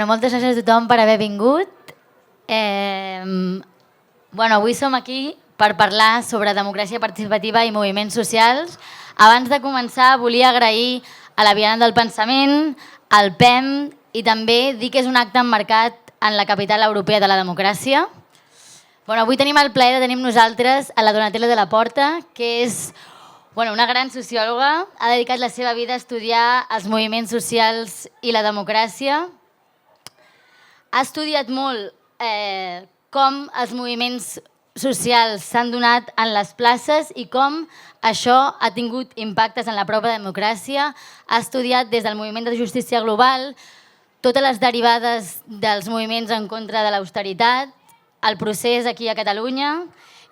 Moltes gràcies a tothom per haver vingut. Avui som aquí per parlar sobre democràcia participativa i moviments socials. Abans de començar, volia agrair a la Biennal del Pensament, al PEMB i també dir que és un acte emmarcat en la capital europea de la democràcia. Avui tenim el plaer de tenir amb nosaltres a la Donatella de la Porta, que és una gran sociòloga, ha dedicat la seva vida a estudiar els moviments socials i la democràcia. Ha estudiat molt com els moviments socials s'han donat en les places i com això ha tingut impactes en la pròpia democràcia. Ha estudiat des del moviment de justícia global, totes les derivades dels moviments en contra de l'austeritat, el procés aquí a Catalunya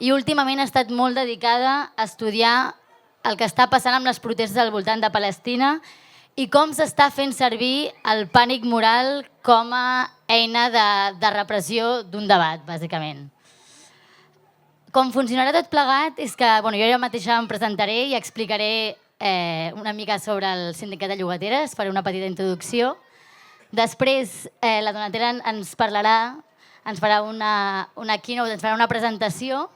i últimament ha estat molt dedicada a estudiar el que està passant amb les protestes al voltant de Palestina i com s'està fent servir el pànic moral com a eina de repressió d'un debat, bàsicament. Com funcionarà tot plegat és que jo ja mateixa em presentaré i explicaré una mica sobre el sindicat de llogateres, faré una petita introducció. Després la Donatella ens parlarà, ens farà una keynote, ens farà una presentació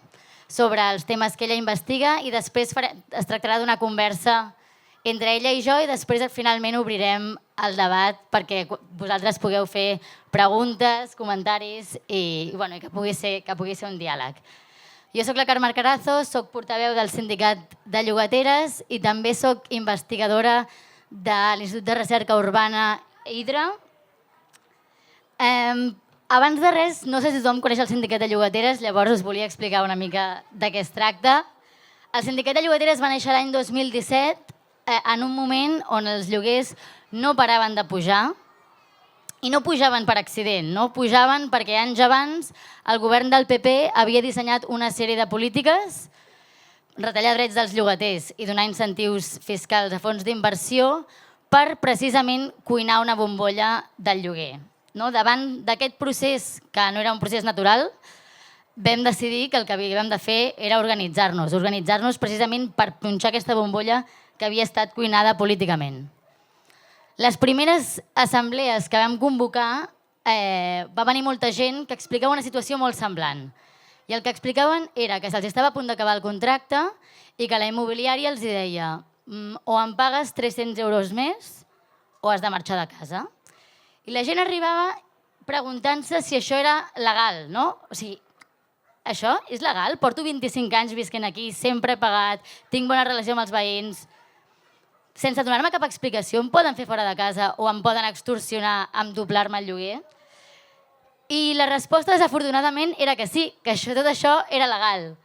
sobre els temes que ella investiga i després es tractarà d'una conversa entre ella i jo i després finalment obrirem el debat perquè vosaltres pugueu fer preguntes, comentaris i que pugui ser un diàleg. Jo soc la Carme Arcarazo, soc portaveu del sindicat de llogateres i també soc investigadora de l'Institut de Recerca Urbana Hidra. Abans de res, no sé si tothom coneix el sindicat de llogateres, llavors us volia explicar una mica de què es tracta. El sindicat de llogateres va néixer l'any 2017 en un moment on els lloguers no paraven de pujar i no pujaven per accident, no pujaven perquè anys abans el govern del PP havia dissenyat una sèrie de polítiques, retallar drets dels llogaters i donar incentius fiscals a fons d'inversió per precisament cuinar una bombolla del lloguer. Davant d'aquest procés, que no era un procés natural, vam decidir que el que havíem de fer era organitzar-nos precisament per punxar aquesta bombolla que havia estat cuinada políticament. Les primeres assemblees que vam convocar va venir molta gent que explicava una situació molt semblant. I el que explicaven era que se'ls estava a punt d'acabar el contracte i que la immobiliària els deia o em pagues 300 euros més o has de marxar de casa. I la gent arribava preguntant-se si això era legal, no? O sigui, això és legal? Porto 25 anys visquent aquí, sempre he pagat, tinc bona relació amb els veïns. Sense donar-me cap explicació, em poden fer fora de casa o em poden extorsionar amb doblar-me el lloguer? I la resposta, desafortunadament, era que sí, que tot això era legal.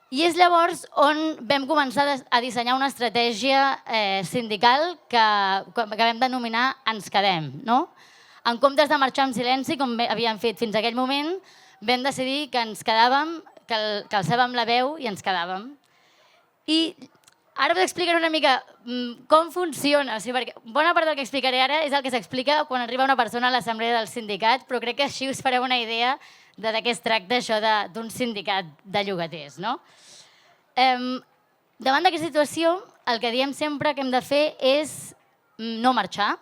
I és llavors on vam començar a dissenyar una estratègia sindical que vam denominar Ens quedem. En comptes de marxar en silenci, com havíem fet fins a aquell moment, vam decidir que ens quedàvem, que alçàvem la veu i ens quedàvem. I ara us explicaré una mica com funciona, perquè bona part del que explicaré ara és el que s'explica quan arriba una persona a l'assemblea del sindicat, però crec que així us fareu una idea de què es tracta això d'un sindicat de llogaters. Davant d'aquesta situació, el que diem sempre que hem de fer és no marxar,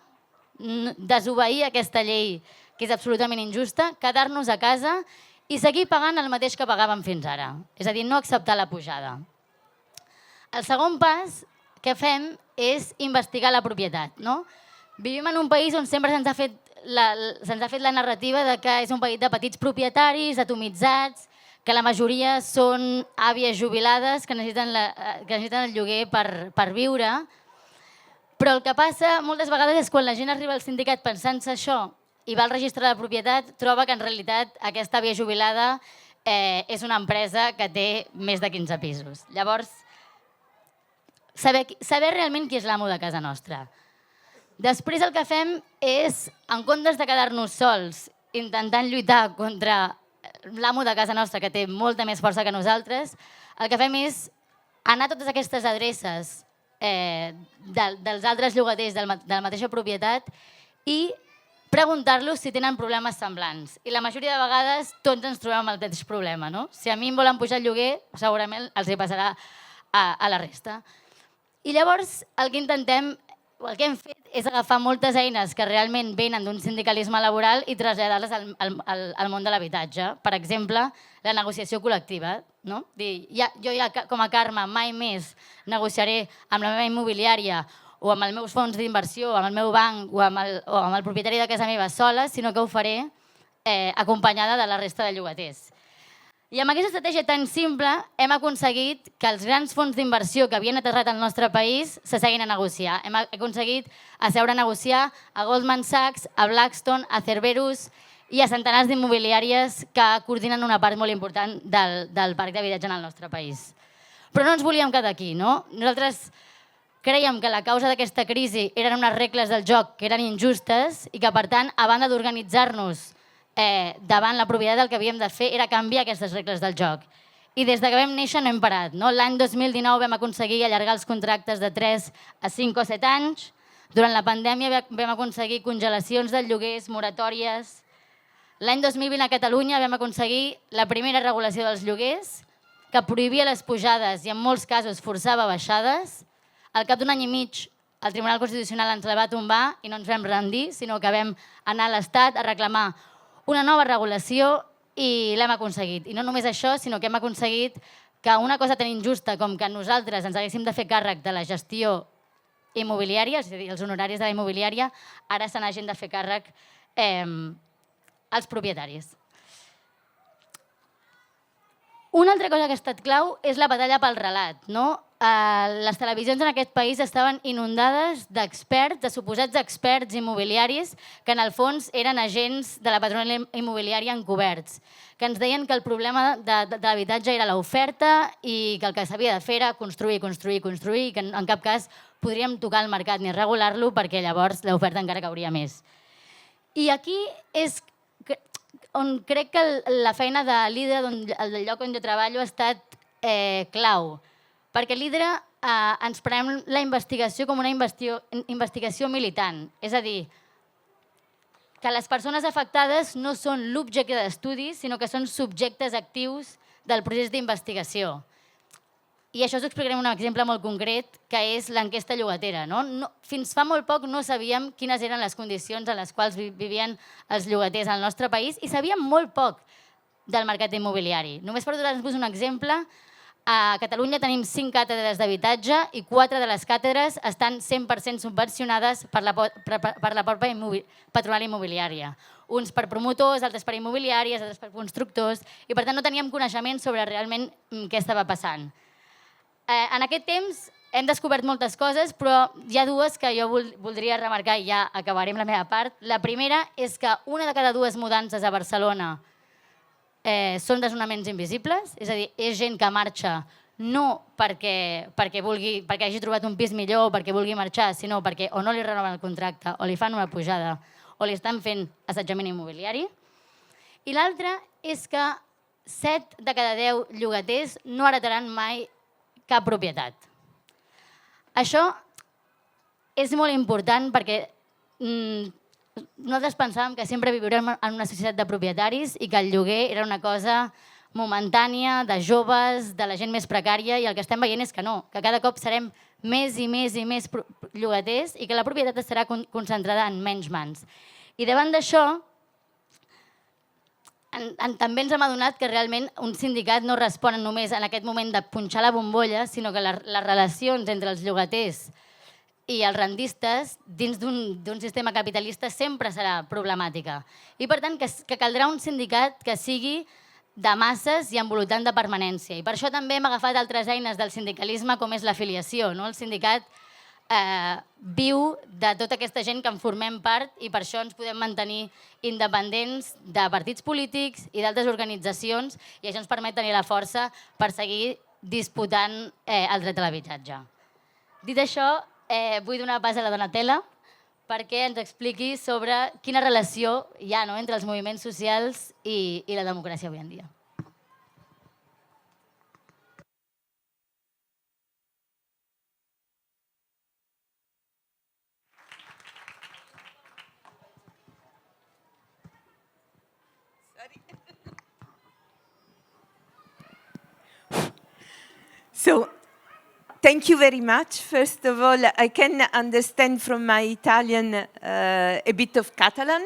desobeir aquesta llei que és absolutament injusta, quedar-nos a casa i seguir pagant el mateix que pagàvem fins ara. És a dir, no acceptar la pujada. El segon pas que fem és investigar la propietat. Vivim en un país on sempre se'ns ha fet la narrativa de que és un país de petits propietaris, atomitzats, que la majoria són àvies jubilades que necessiten el lloguer per viure. Però el que passa moltes vegades és quan la gent arriba al sindicat pensant-se això i va al registre de la propietat, troba que en realitat aquesta àvia jubilada és una empresa que té més de 15 pisos. Llavors, saber realment qui és l'amo de casa nostra. Després el que fem és, en comptes de quedar-nos sols intentant lluitar contra l'amo de casa nostra, que té molta més força que nosaltres, el que fem és anar a totes aquestes adreces dels altres llogaters de la mateixa propietat i preguntar-los si tenen problemes semblants. I la majoria de vegades tots ens trobem amb el mateix problema. Si a mi em volen pujar el lloguer, segurament els hi passarà a la resta. I llavors el que intentem el que hem fet és agafar moltes eines que realment venen d'un sindicalisme laboral i traslladar-les al món de l'habitatge. Per exemple, la negociació col·lectiva. No? Jo com a Carme mai més negociaré amb la meva immobiliària o amb els meus fons d'inversió, amb el meu banc o amb el propietari de casa meva sola, sinó que ho faré acompanyada de la resta de llogaters. I amb aquesta estratègia tan simple hem aconseguit que els grans fons d'inversió que havien aterrat al nostre país s'asseguin a negociar. Hem aconseguit asseure a negociar a Goldman Sachs, a Blackstone, a Cerberus i a centenars d'immobiliàries que coordinen una part molt important del parc d'habitatge en el nostre país. Però no ens volíem quedar aquí, no? Nosaltres crèiem que la causa d'aquesta crisi eren unes regles del joc que eren injustes i que, per tant, a banda d'organitzar-nos davant la propietat, el que havíem de fer era canviar aquestes regles del joc. I des que vam néixer no hem parat. L'any 2019 vam aconseguir allargar els contractes de 3 a 5 o 7 anys. Durant la pandèmia vam aconseguir congelacions de lloguers, moratòries. L'any 2020 a Catalunya vam aconseguir la primera regulació dels lloguers, que prohibia les pujades i en molts casos forçava baixades. Al cap d'un any i mig el Tribunal Constitucional ens la va tombar i no ens vam rendir, sinó que vam anar a l'Estat a reclamar una nova regulació i l'hem aconseguit. I no només això, sinó que hem aconseguit que una cosa tan injusta com que nosaltres ens haguéssim de fer càrrec de la gestió immobiliària, és a dir, els honoraris de la immobiliària, ara se n'hagin de fer càrrec els propietaris. Una altra cosa que ha estat clau és la batalla pel relat. Les televisions en aquest país estaven inundades d'experts, de suposats experts immobiliaris, que en el fons eren agents de la patronal immobiliària encoberts, que ens deien que el problema de l'habitatge era l'oferta i que el que s'havia de fer era construir, construir, construir, i que en cap cas podríem tocar el mercat ni regular-lo perquè llavors l'oferta encara cauria més. I aquí és on crec que la feina de líder del lloc on jo treballo ha estat clau, perquè líder ens prenem la investigació com una investigació militant, és a dir, que les persones afectades no són l'objecte d'estudi, sinó que són subjectes actius del procés d'investigació. I això us ho explicarem un exemple molt concret, que és l'enquesta llogatera. Fins fa molt poc no sabíem quines eren les condicions en les quals vivien els llogaters al nostre país i sabíem molt poc del mercat immobiliari. Només per donar-vos un exemple, a Catalunya tenim 5 càtedres d'habitatge i 4 de les càtedres estan 100% subvencionades per la pròpia patronal immobiliària. Uns per promotors, altres per immobiliàries, altres per constructors, i per tant no teníem coneixement sobre realment què estava passant. En aquest temps hem descobert moltes coses, però hi ha dues que jo voldria remarcar i ja acabaré amb la meva part. La primera és que una de cada 2 mudances a Barcelona són desnonaments invisibles, és a dir, és gent que marxa no perquè hagi trobat un pis millor o perquè vulgui marxar, sinó perquè o no li renoven el contracte o li fan una pujada o li estan fent assetjament immobiliari. I l'altra és que 7 de cada 10 llogaters no heretaran mai cap propietat. Això és molt important perquè nosaltres pensàvem que sempre viurem en una societat de propietaris i que el lloguer era una cosa momentània, de joves, de la gent més precària, i el que estem veient és que no, que cada cop serem més i més i més llogaters i que la propietat estarà concentrada en menys mans. I davant d'això, també ens hem adonat que realment un sindicat no respon només en aquest moment de punxar la bombolla, sinó que les relacions entre els llogaters i els rendistes dins d'un sistema capitalista sempre serà problemàtica. I per tant que caldrà un sindicat que sigui de masses i amb voluntat de permanència. I per això també hem agafat altres eines del sindicalisme com és l'afiliació. El sindicat viu de tota aquesta gent que en formem part i per això ens podem mantenir independents de partits polítics i d'altres organitzacions i això ens permet tenir la força per seguir disputant el dret a l'habitatge. Dit això, vull donar pas a la Donatella perquè ens expliqui sobre quina relació hi ha entre els moviments socials i la democràcia avui en dia. thank you very much. First of all, I can understand from my Italian a bit of Catalan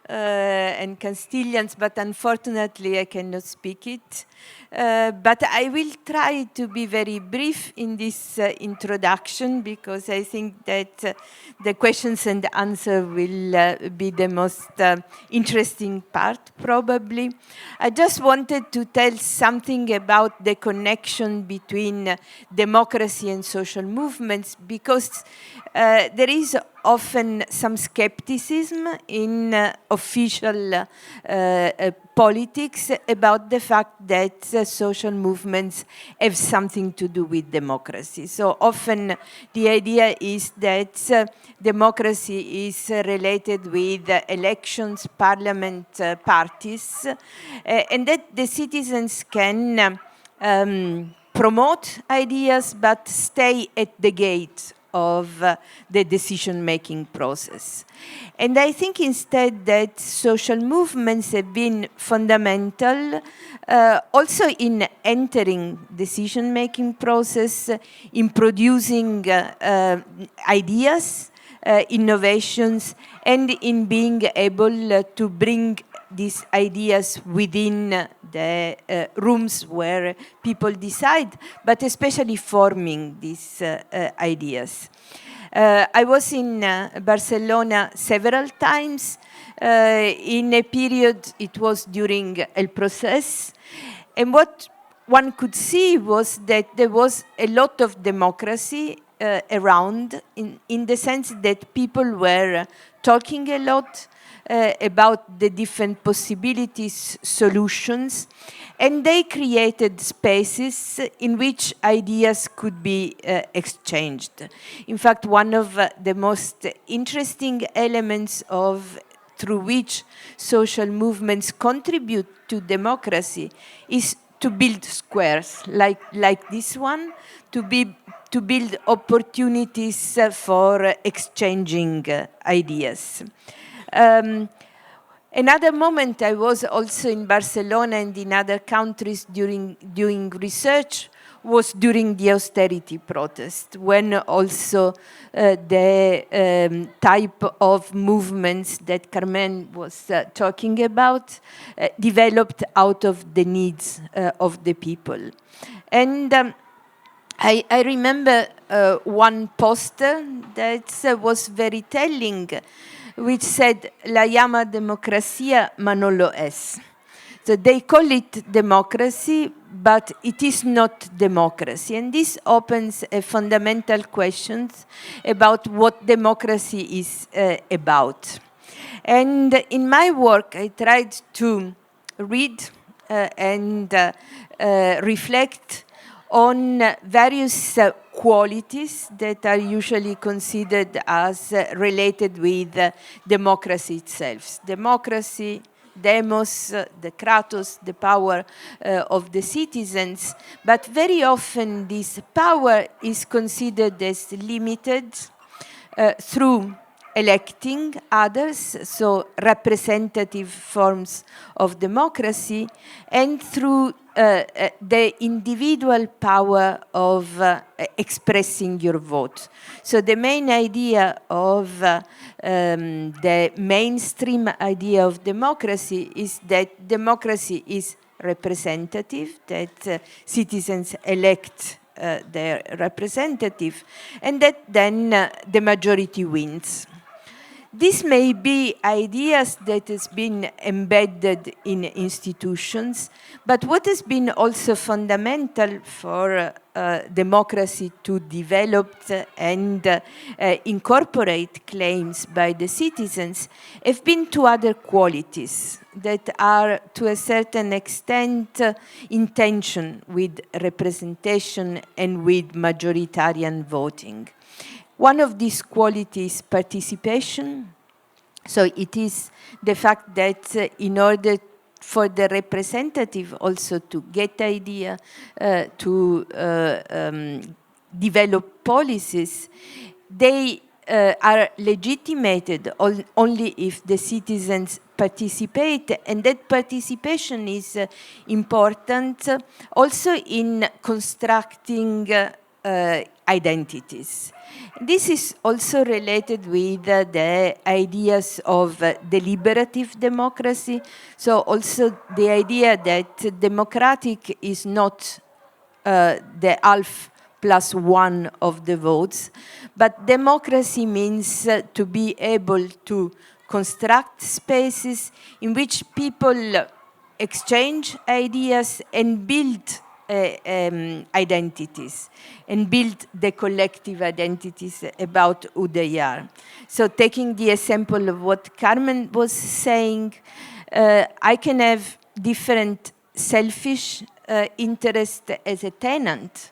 and Castilians, but unfortunately I cannot speak it. But I will try to be very brief in this introduction, because I think that the questions and answers will be the most interesting part, probably. I just wanted to tell something about the connection between democracy and social movements, because there is often some skepticism in official politics about the fact that social movements have something to do with democracy. So often the idea is that democracy is related with elections, parliament, parties, and that the citizens can promote ideas but stay at the gate of the decision-making process. And I think instead that social movements have been fundamental also in entering decision-making process, in producing ideas, innovations, and in being able to bring these ideas within the rooms where people decide, but especially forming these ideas. I was in Barcelona several times in a period, it was during El Procés, and what one could see was that there was a lot of democracy around, in the sense that people were talking a lot about the different possibilities, solutions, and they created spaces in which ideas could be exchanged. In fact, one of the most interesting elements through which social movements contribute to democracy is to build squares like this one, to build opportunities for exchanging ideas. Another moment I was also in Barcelona and in other countries doing research was during the austerity protest, when also the type of movements that Carmen was talking about developed out of the needs of the people. And I remember one poster that was very telling, which said, "La llama democracia, ma no lo es." So they call it democracy, but it is not democracy. And this opens a fundamental question about what democracy is about. And in my work, I tried to read and reflect on various qualities that are usually considered as related with democracy itself. Democracy, demos, the kratos, the power of the citizens, but very often this power is considered as limited through electing others, so representative forms of democracy, and through the individual power of expressing your vote. So the main idea of the mainstream idea of democracy is that democracy is representative, that citizens elect their representative, and that then the majority wins. This may be ideas that has been embedded in institutions, but what has been also fundamental for democracy to develop and incorporate claims by the citizens have been two other qualities that are to a certain extent in tension with representation and with majoritarian voting. One of these qualities is participation. So it is the fact that in order for the representative also to get idea, to develop policies, they are legitimated only if the citizens participate, and that participation is important also in constructing identities. This is also related with the ideas of deliberative democracy. So also the idea that democratic is not the half plus one of the votes, but democracy means to be able to construct spaces in which people exchange ideas and build identities and build the collective identities about who they are. So taking the example of what Carmen was saying, I can have different selfish interest as a tenant,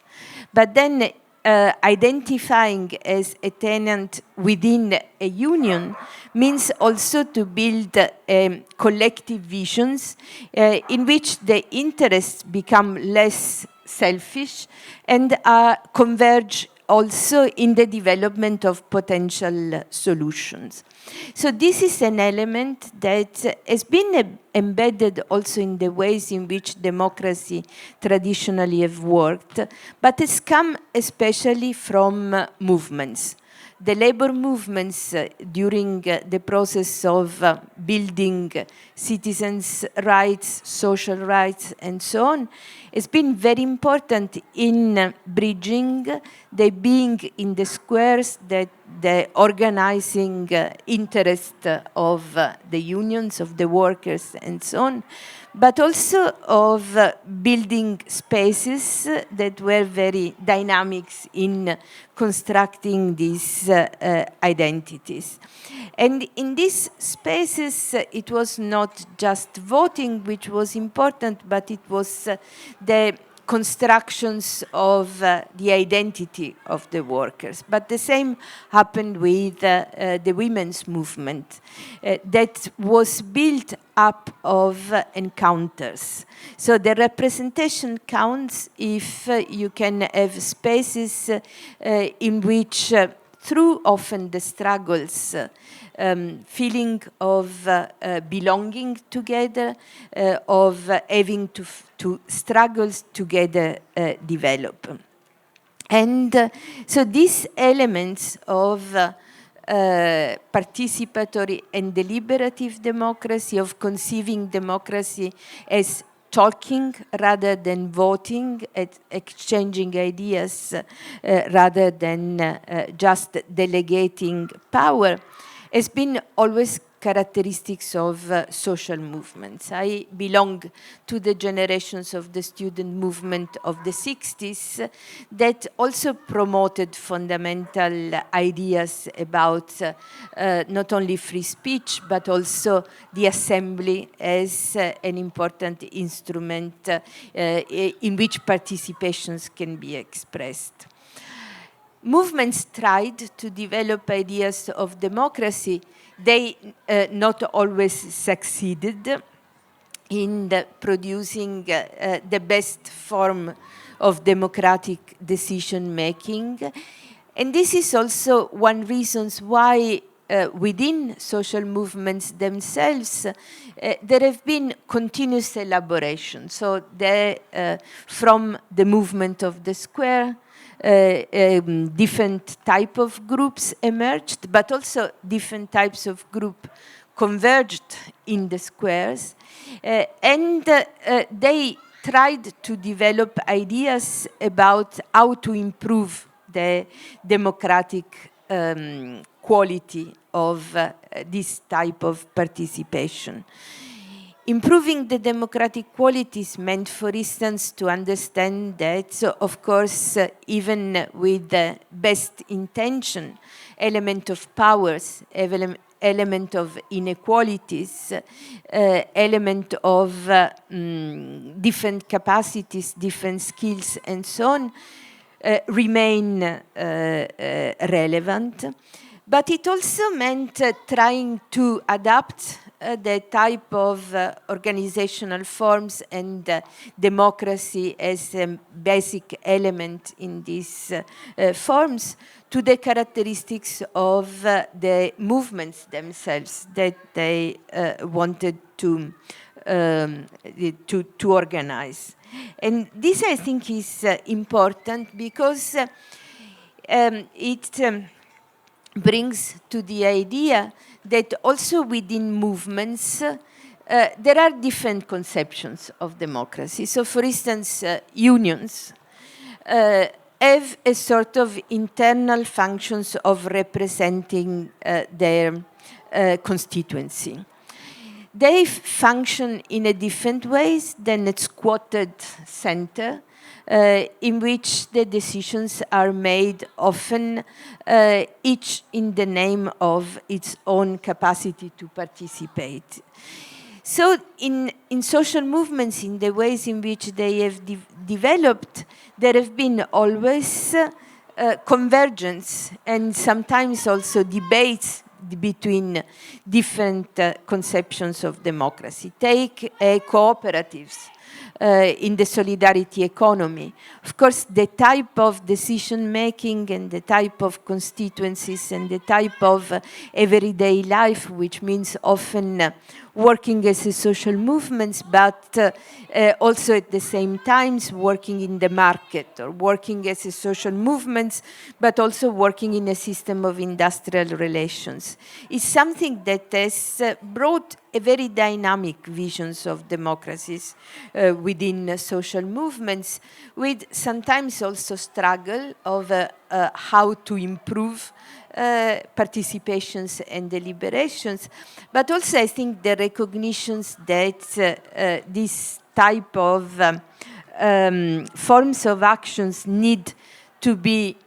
but then identifying as a tenant within a union means also to build collective visions in which the interests become less selfish and converge also in the development of potential solutions. So this is an element that has been embedded also in the ways in which democracy traditionally have worked, but has come especially from movements. The labor movements during the process of building citizens' rights, social rights, and so on, has been very important in bridging the being in the squares, that the organizing interest of the unions, of the workers, and so on, but also of building spaces that were very dynamics in constructing these identities. And in these spaces, it was not just voting which was important, but it was the constructions of the identity of the workers. But the same happened with the women's movement that was built up of encounters. So the representation counts if you can have spaces in which through often the struggles, feeling of belonging together, of having to struggles together develop. And so these elements of participatory and deliberative democracy, of conceiving democracy as talking rather than voting, exchanging ideas rather than just delegating power, has been always characteristics of social movements. I belong to the generations of the student movement of the 60s that also promoted fundamental ideas about not only free speech, but also the assembly as an important instrument in which participations can be expressed. Movements tried to develop ideas of democracy. They not always succeeded in producing the best form of democratic decision-making. And this is also one reason why within social movements themselves, there have been continuous elaboration. So from the movement of the square, different type of groups emerged, but also different types of group converged in the squares. And they tried to develop ideas about how to improve the democratic quality of this type of participation. Improving the democratic qualities meant, for instance, to understand that, so of course, even with the best intention, element of powers, element of inequalities, element of different capacities, different skills, and so on, remain relevant. But it also meant trying to adapt the type of organizational forms and democracy as a basic element in these forms to the characteristics of the movements themselves that they wanted to organize. And this, I think, is important because it brings to the idea that also within movements, there are different conceptions of democracy. So, for instance, unions have a sort of internal functions of representing their constituency. They function in a different ways than a squatted center, in which the decisions are made often each in the name of its own capacity to participate. So in social movements, in the ways in which they have developed, there have been always convergence and sometimes also debates between different conceptions of democracy. Take cooperatives in the solidarity economy. Of course, the type of decision-making and the type of constituencies and the type of everyday life, which means often working as a social movements, but also at the same time working in the market or working as a social movements, but also working in a system of industrial relations. It's something that has brought a very dynamic visions of democracies within social movements, with sometimes also struggle of how to improve participations and deliberations, but also I think the recognitions that this type of forms of actions need to be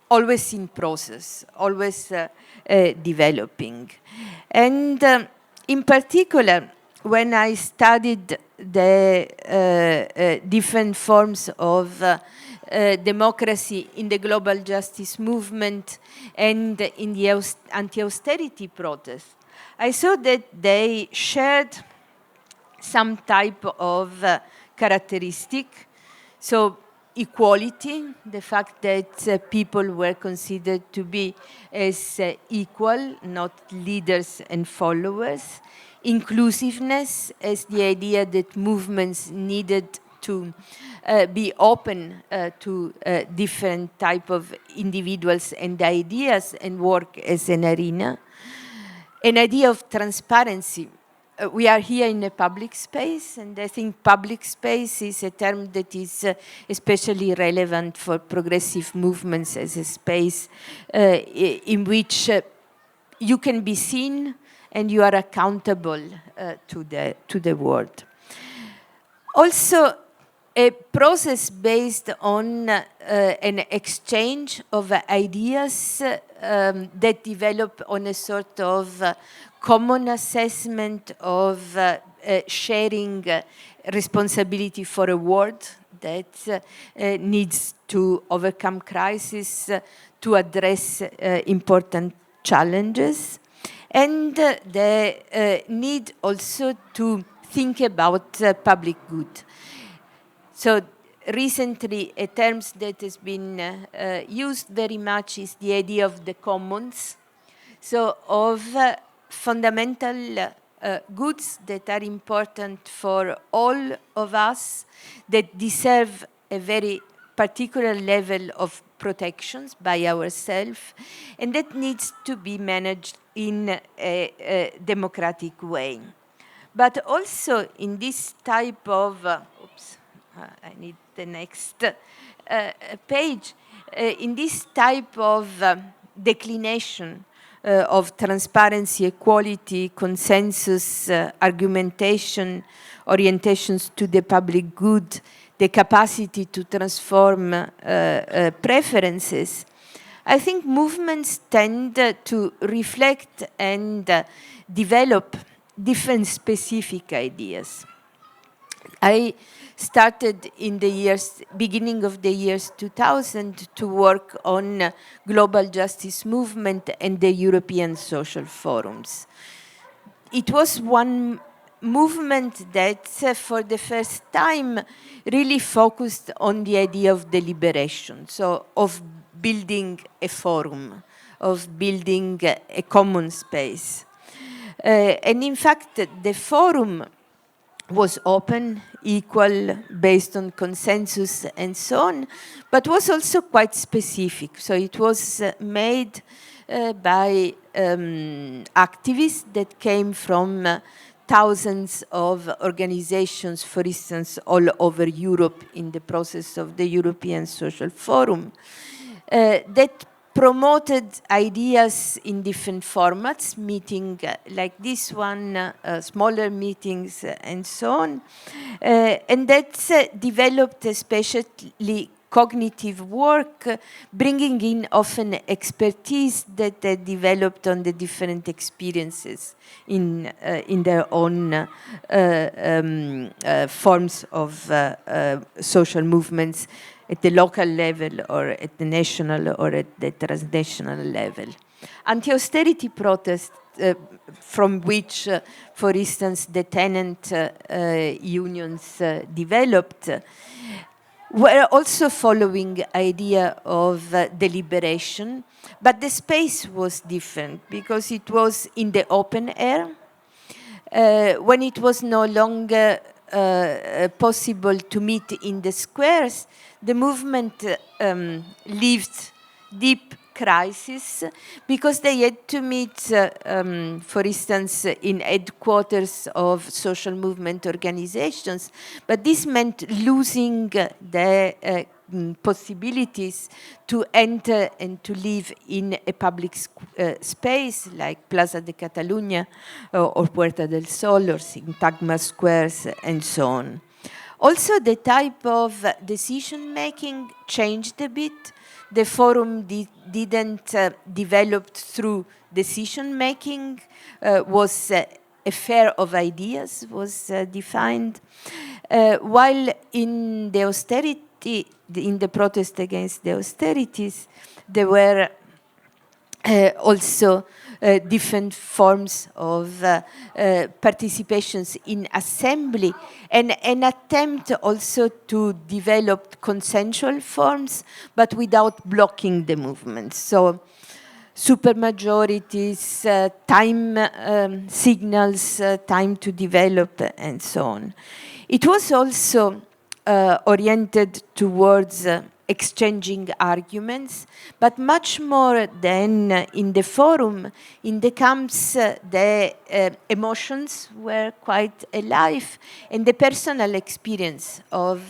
always in process, always developing. And in particular, when I studied the different forms of democracy in the global justice movement and in the anti-austerity protest, I saw that they shared some type of characteristic. So equality, the fact that people were considered to be as equal, not leaders and followers. Inclusiveness, as the idea that movements needed to be open to different type of individuals and ideas and work as an arena. An idea of transparency. We are here in a public space, and I think public space is a term that is especially relevant for progressive movements as a space in which you can be seen and you are accountable to the world. Also, a process based on an exchange of ideas that develop on a sort of common assessment of sharing responsibility for a world that needs to overcome crises, to address important challenges, and the need also to think about public good. So recently, a term that has been used very much is the idea of the commons. So of fundamental goods that are important for all of us, that deserve a very particular level of protections by ourselves, and that needs to be managed in a democratic way. But also in this type of, I need the next page, in this type of declination of transparency, equality, consensus, argumentation, orientations to the public good, the capacity to transform preferences, I think movements tend to reflect and develop different specific ideas. I started in the beginning of the years 2000 to work on global justice movement and the European social forums. It was one movement that for the first time really focused on the idea of deliberation, so of building a forum, of building a common space. And in fact, the forum was open, equal, based on consensus and so on, but was also quite specific. So it was made by activists that came from thousands of organizations, for instance, all over Europe in the process of the European Social Forum, that promoted ideas in different formats, meeting like this one, smaller meetings, and so on. And that's developed especially cognitive work, bringing in often expertise that they developed on the different experiences in their own forms of social movements at the local level or at the national or at the transnational level. Anti-austerity protests from which, for instance, the tenant unions developed, were also following idea of deliberation, but the space was different because it was in the open air. When it was no longer possible to meet in the squares, the movement lived deep crisis because they had to meet, for instance, in headquarters of social movement organizations, but this meant losing the possibilities to enter and to live in a public space like Plaza de Catalunya or Puerta del Sol or Sintagma squares and so on. Also, the type of decision-making changed a bit. The forum didn't develop through decision-making, was a fair of ideas, was defined, while in the austerity, in the protest against the austerities, there were also different forms of participations in assembly, and an attempt also to develop consensual forms, but without blocking the movement. So supermajorities, time signals, time to develop, and so on. It was also oriented towards exchanging arguments, but much more than in the forum, in the camps, the emotions were quite alive, and the personal experience of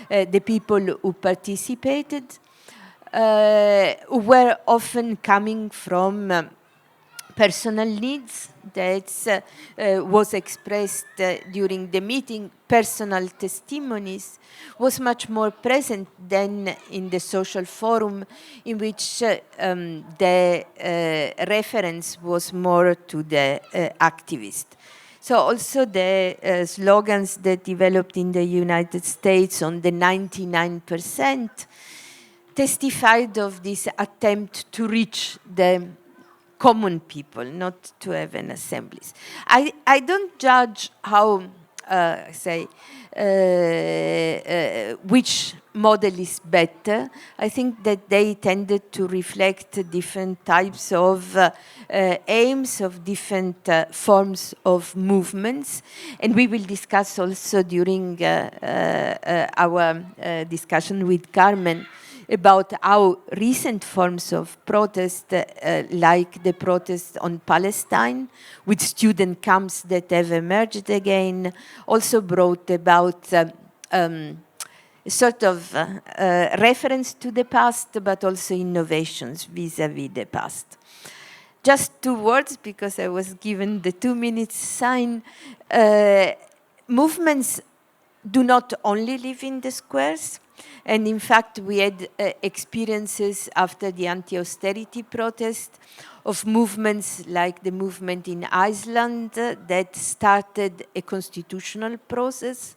the people who participated were often coming from personal needs that was expressed during the meeting, personal testimonies, was much more present than in the social forum, in which the reference was more to the activist. So also the slogans that developed in the United States on the 99% testified of this attempt to reach the common people, not to have an assemblies. I don't judge how, which model is better. I think that they tended to reflect different types of aims, of different forms of movements. And we will discuss also during our discussion with Carmen about how recent forms of protest, like the protest on Palestine, with student camps that have emerged again, also brought about sort of reference to the past, but also innovations vis-à-vis the past. Just 2 words, because I was given the 2-minute sign. Movements do not only live in the squares. And in fact, we had experiences after the anti-austerity protest of movements like the movement in Iceland that started a constitutional process.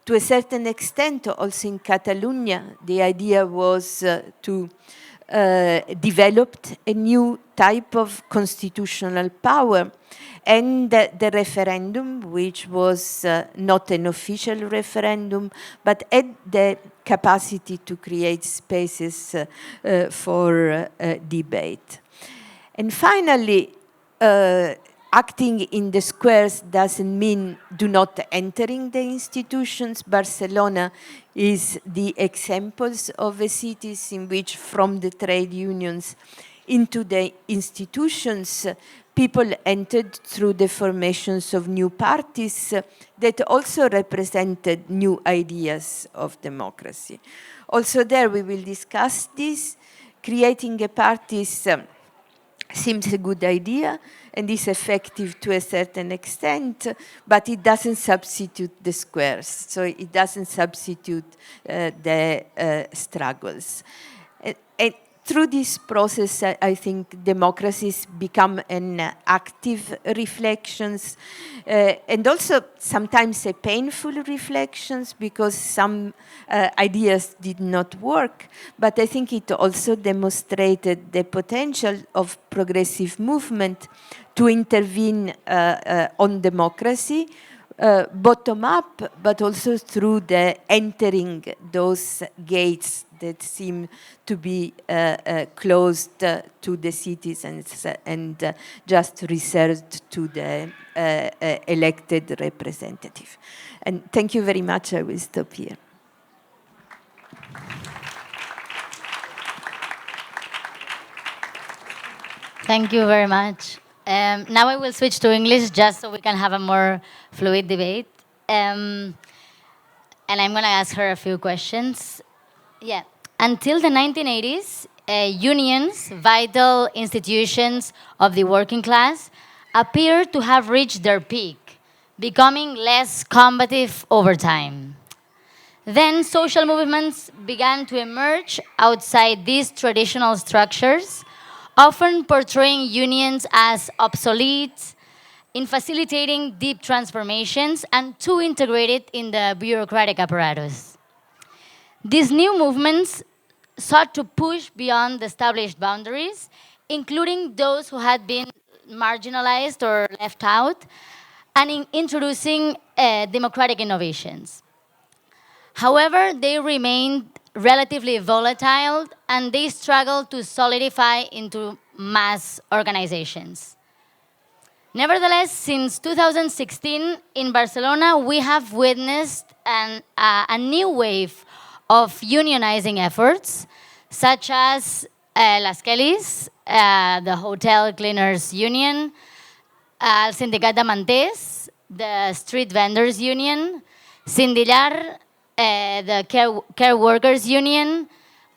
To a certain extent, also in Catalonia, the idea was to develop a new type of constitutional power. And the referendum, which was not an official referendum, but had the capacity to create spaces for debate. And finally, acting in the squares doesn't mean do not entering the institutions. Barcelona is the examples of the cities in which from the trade unions into the institutions, people entered through the formations of new parties that also represented new ideas of democracy. Also there we will discuss this. Creating a parties seems a good idea and is effective to a certain extent, but it doesn't substitute the squares, so it doesn't substitute the struggles. And through this process, I think democracies become an active reflections and also sometimes a painful reflections because some ideas did not work. But I think it also demonstrated the potential of progressive movement to intervene on democracy, bottom up, but also through the entering those gates that seem to be closed to the citizens and just reserved to the elected representative. And thank you very much. I will stop here. Thank you very much. Now I will switch to English just so we can have a more fluid debate. And I'm going to ask her a few questions. Yeah. Until the 1980s, unions, vital institutions of the working class, appear to have reached their peak, becoming less combative over time. Then social movements began to emerge outside these traditional structures, often portraying unions as obsolete, in facilitating deep transformations, and too integrated in the bureaucratic apparatus. These new movements sought to push beyond the established boundaries, including those who had been marginalized or left out, and in introducing democratic innovations. However, they remained relatively volatile and they struggled to solidify into mass organizations. Nevertheless, since 2016 in Barcelona, we have witnessed a new wave of unionizing efforts, such as Las Kellys, the Hotel Cleaners Union, el Sindicat de Manters, the Street Vendors Union, Sindillar, the Care Workers Union,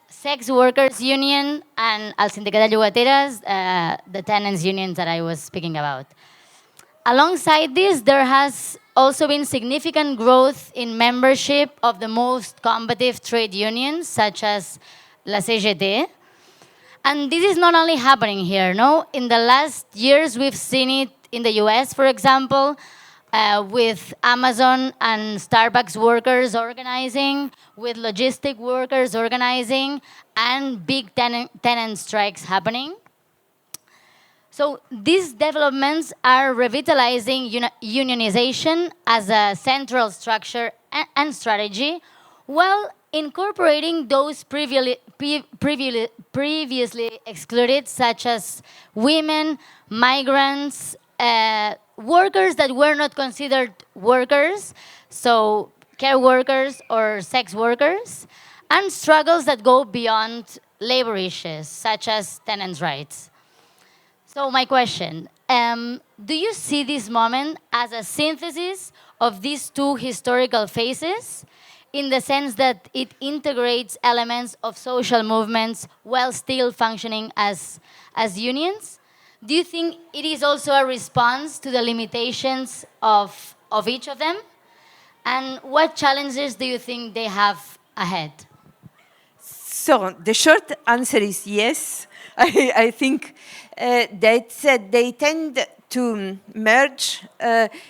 Sex Workers Union, and el Sindicat de Llogateres, the tenants unions that I was speaking about. Alongside this, there has also been significant growth in membership of the most combative trade unions, such as la CGT. And this is not only happening here, no? In the last years, we've seen it in the US, for example, with Amazon and Starbucks workers organizing, with logistic workers organizing, and big tenant strikes happening. So these developments are revitalizing unionization as a central structure and strategy, while incorporating those previously excluded, such as women, migrants, workers that were not considered workers, so care workers or sex workers, and struggles that go beyond labor issues, such as tenants' rights. So my question, do you see this moment as a synthesis of these two historical phases, in the sense that it integrates elements of social movements while still functioning as unions? Do you think it is also a response to the limitations of each of them? And what challenges do you think they have ahead? So the short answer is yes. I think that they tend to merge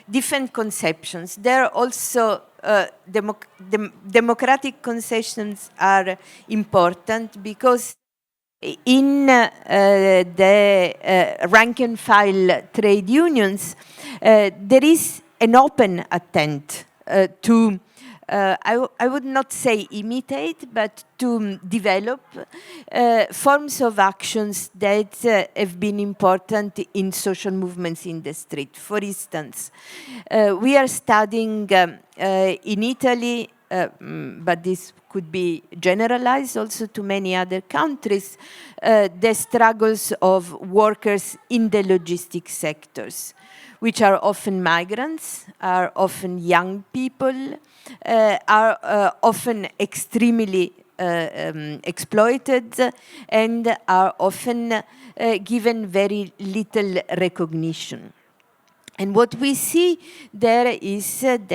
different conceptions. There are also democratic conceptions are important because in the rank and file trade unions, there is an open attempt to I would not say imitate, but to develop forms of actions that have been important in social movements in the street. For instance, we are studying in Italy, but this could be generalized also to many other countries, the struggles of workers in the logistics sectors, which are often migrants, are often young people, are often extremely exploited, and are often given very little recognition. And what we see there is that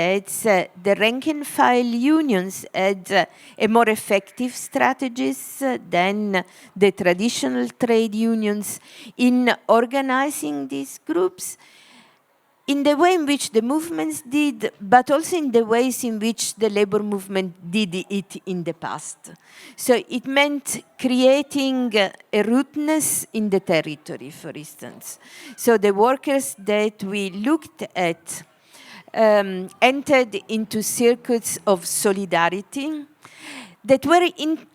the rank and file unions had a more effective strategies than the traditional trade unions in organizing these groups, in the way in which the movements did, but also in the ways in which the labor movement did it in the past. So it meant creating a rootedness in the territory, for instance. So the workers that we looked at entered into circuits of solidarity that were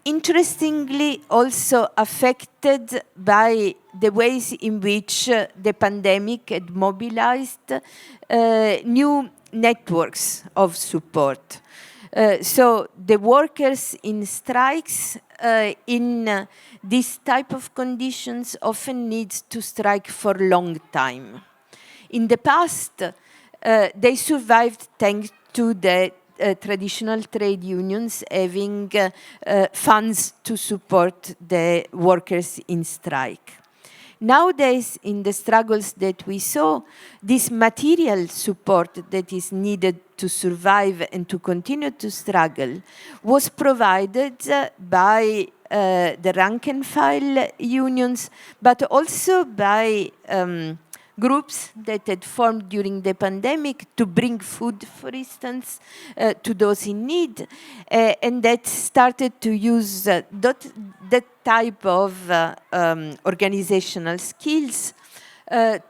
interestingly also affected by the ways in which the pandemic had mobilized new networks of support. So the workers in strikes in this type of conditions often need to strike for a long time. In the past, they survived thanks to the traditional trade unions having funds to support the workers in strike. Nowadays, in the struggles that we saw, this material support that is needed to survive and to continue to struggle was provided by the rank and file unions, but also by groups that had formed during the pandemic to bring food, for instance, to those in need, and that started to use that type of organizational skills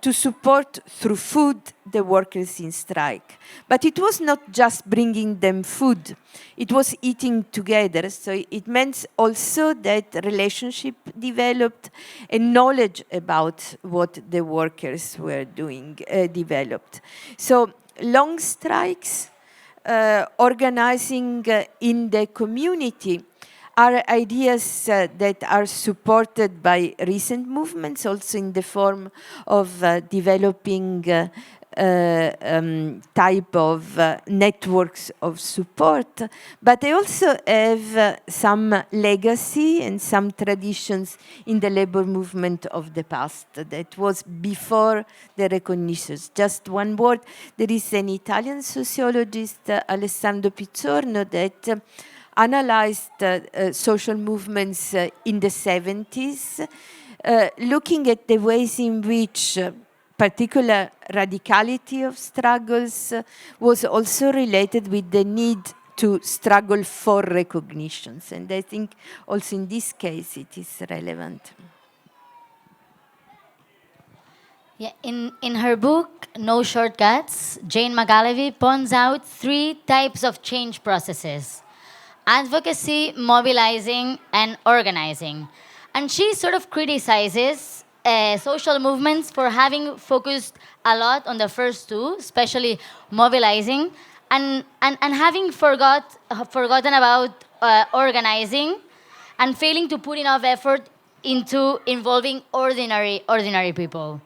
to support through food the workers in strike. But it was not just bringing them food, it was eating together. So it meant also that relationship developed and knowledge about what the workers were doing developed. So long strikes, organizing in the community, are ideas that are supported by recent movements, also in the form of developing type of networks of support, but they also have some legacy and some traditions in the labor movement of the past that was before the recognitions. Just one word, there is an Italian sociologist, Alessandro Pizzorno, that analyzed social movements in the 70s, looking at the ways in which particular radicality of struggles was also related with the need to struggle for recognitions. And I think also in this case it is relevant. Yeah, in her book, No Shortcuts, Jane McAlevey points out 3 types of change processes: advocacy, mobilizing, and organizing. And she sort of criticizes social movements for having focused a lot on the first 2, especially mobilizing, and having forgotten about organizing, and failing to put enough effort into involving ordinary people.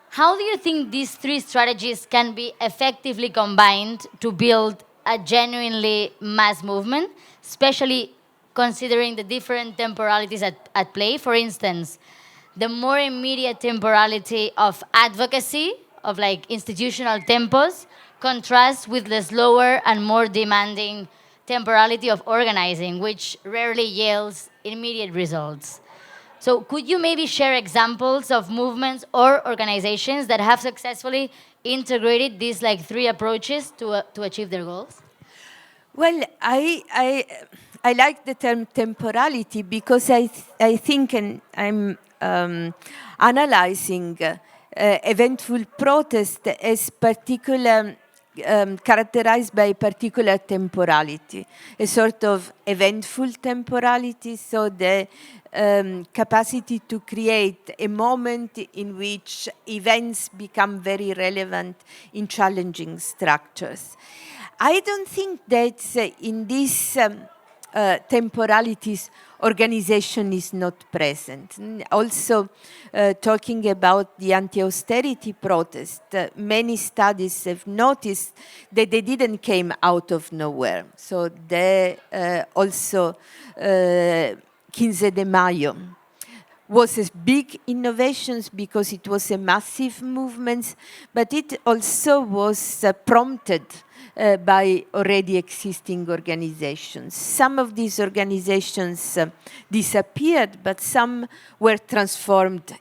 How do you think these 3 strategies can be effectively combined to build a genuinely mass movement, especially considering the different temporalities at play? For instance, the more immediate temporality of advocacy, of like institutional tempos, contrasts with the slower and more demanding temporality of organizing, which rarely yields immediate results. So could you maybe share examples of movements or organizations that have successfully integrated these 3 approaches to achieve their goals? Well, I like the term temporality because I think, and I'm analyzing eventful protest as particular characterized by a particular temporality, a sort of eventful temporality, so the capacity to create a moment in which events become very relevant in challenging structures. I don't think that in these temporalities organization is not present. Also, talking about the anti-austerity protest, many studies have noticed that they didn't came out of nowhere. So they also 15 de Mayo was a big innovation because it was a massive movement, but it also was prompted by already existing organizations. Some of these organizations disappeared, but some were transformed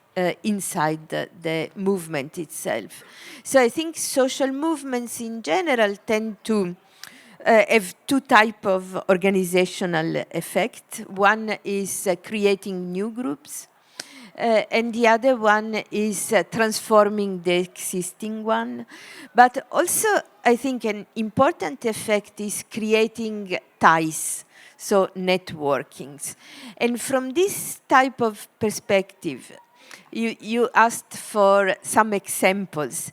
inside the movement itself. So I think social movements in general tend to have two types of organizational effect. One is creating new groups, and the other one is transforming the existing one. But also, I think an important effect is creating ties, so networkings. And from this type of perspective, you asked for some examples.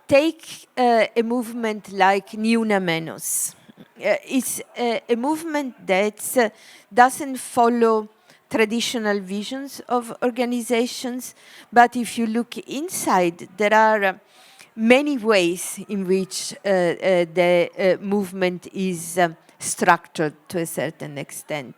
Take a movement like Ni Una Menos. It's a movement that doesn't follow traditional visions of organizations, but if you look inside, there are many ways in which the movement is structured to a certain extent.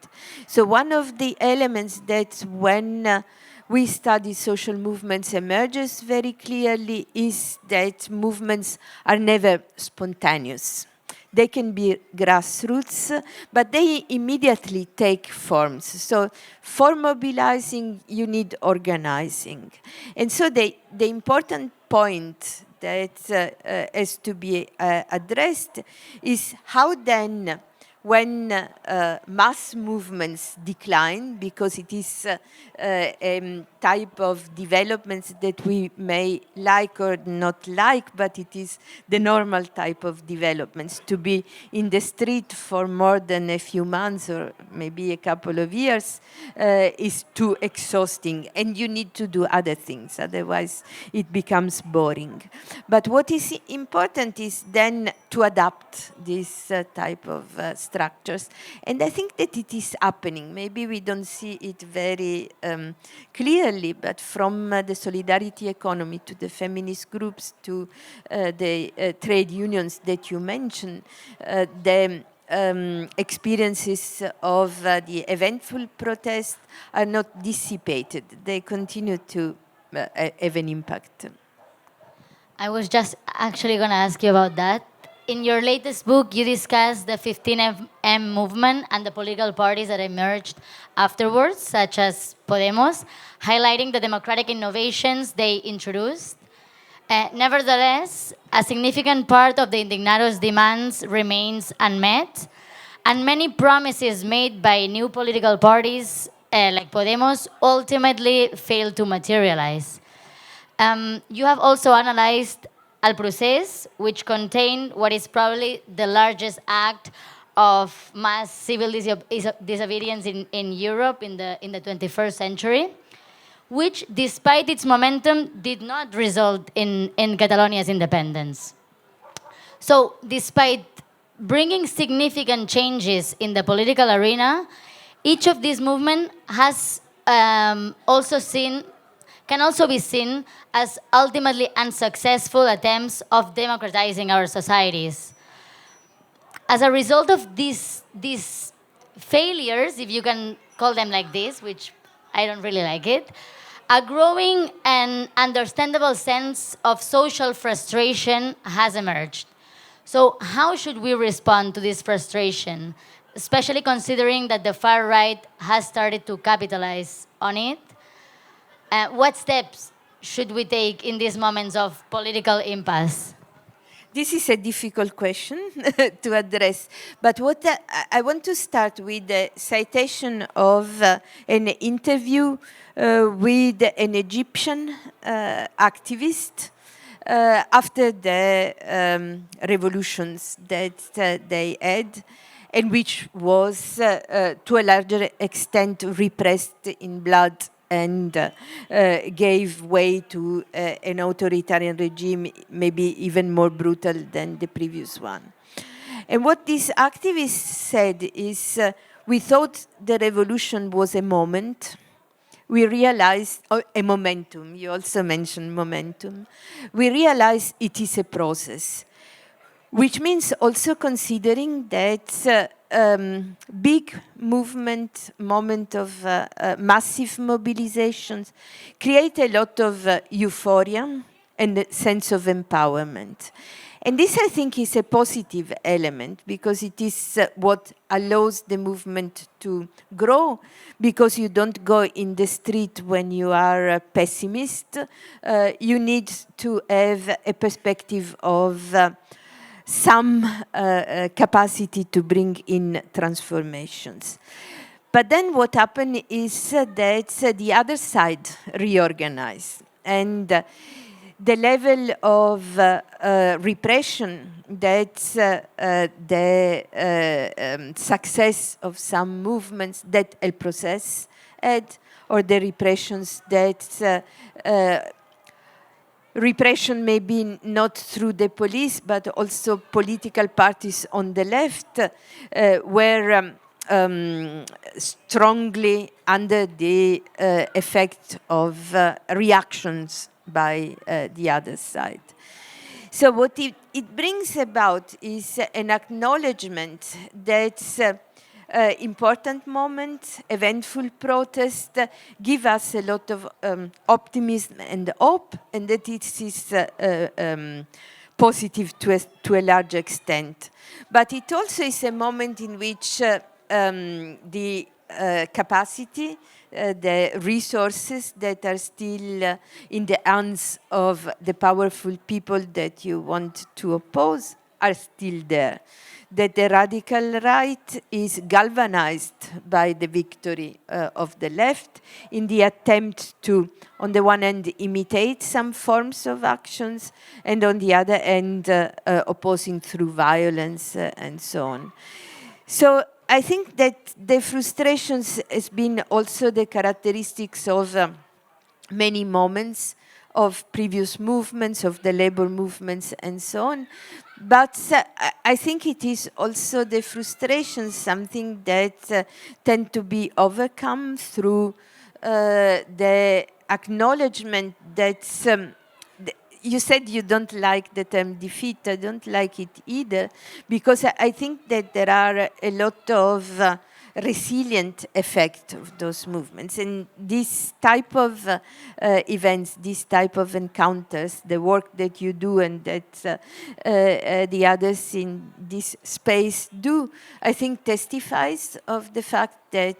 So one of the elements that when we study social movements emerges very clearly is that movements are never spontaneous. They can be grassroots, but they immediately take forms. So for mobilizing, you need organizing. And so the important point that has to be addressed is how then, when mass movements decline, because it is a type of developments that we may like or not like, but it is the normal type of developments. To be in the street for more than a few months or maybe a couple of years is too exhausting, and you need to do other things, otherwise it becomes boring. But what is important is then to adapt this type of structures. And I think that it is happening. Maybe we don't see it very clearly, but from the solidarity economy to the feminist groups to the trade unions that you mentioned, the experiences of the eventful protest are not dissipated. They continue to have an impact. I was just actually going to ask you about that. In your latest book, you discuss the 15M movement and the political parties that emerged afterwards, such as Podemos, highlighting the democratic innovations they introduced. Nevertheless, a significant part of the indignados' demands remains unmet, and many promises made by new political parties like Podemos ultimately fail to materialize. You have also analyzed El Procés, which contained what is probably the largest act of mass civil disobedience in Europe in the 21st century, which, despite its momentum, did not result in Catalonia's independence. So, despite bringing significant changes in the political arena, each of these movements has can also be seen as ultimately unsuccessful attempts of democratizing our societies. As a result of these failures, if you can call them like this, which I don't really like it, a growing and understandable sense of social frustration has emerged. So how should we respond to this frustration, especially considering that the far right has started to capitalize on it? What steps should we take in these moments of political impasse? This is a difficult question to address, but what I want to start with the citation of an interview with an Egyptian activist after the revolutions that they had, and which was to a larger extent repressed in blood and gave way to an authoritarian regime, maybe even more brutal than the previous one. And what these activists said is, we thought the revolution was a moment. We realized, a momentum, you also mentioned momentum. We realized it is a process, which means also considering that big moment of massive mobilizations create a lot of euphoria and a sense of empowerment. And this, I think, is a positive element because it is what allows the movement to grow, because you don't go in the street when you are a pessimist. You need to have a perspective of some capacity to bring in transformations. But then what happened is that the other side reorganized. And the level of repression that the success of some movements that El Procés had, or the repressions that repression may be not through the police, but also political parties on the left were strongly under the effect of reactions by the other side. So what it brings about is an acknowledgement that important moment, eventful protest, give us a lot of optimism and hope, and that it is positive to a large extent. But it also is a moment in which the capacity, the resources that are still in the hands of the powerful people that you want to oppose are still there. That the radical right is galvanized by the victory of the left in the attempt to, on the one hand, imitate some forms of actions, and on the other hand, opposing through violence and so on. So I think that the frustrations has been also the characteristics of many moments of previous movements, of the labor movements and so on. But I think it is also the frustration, something that tend to be overcome through the acknowledgement that you said you don't like the term defeat. I don't like it either, because I think that there are a lot of resilient effect of those movements. And this type of events, this type of encounters, the work that you do and that the others in this space do, I think testifies of the fact that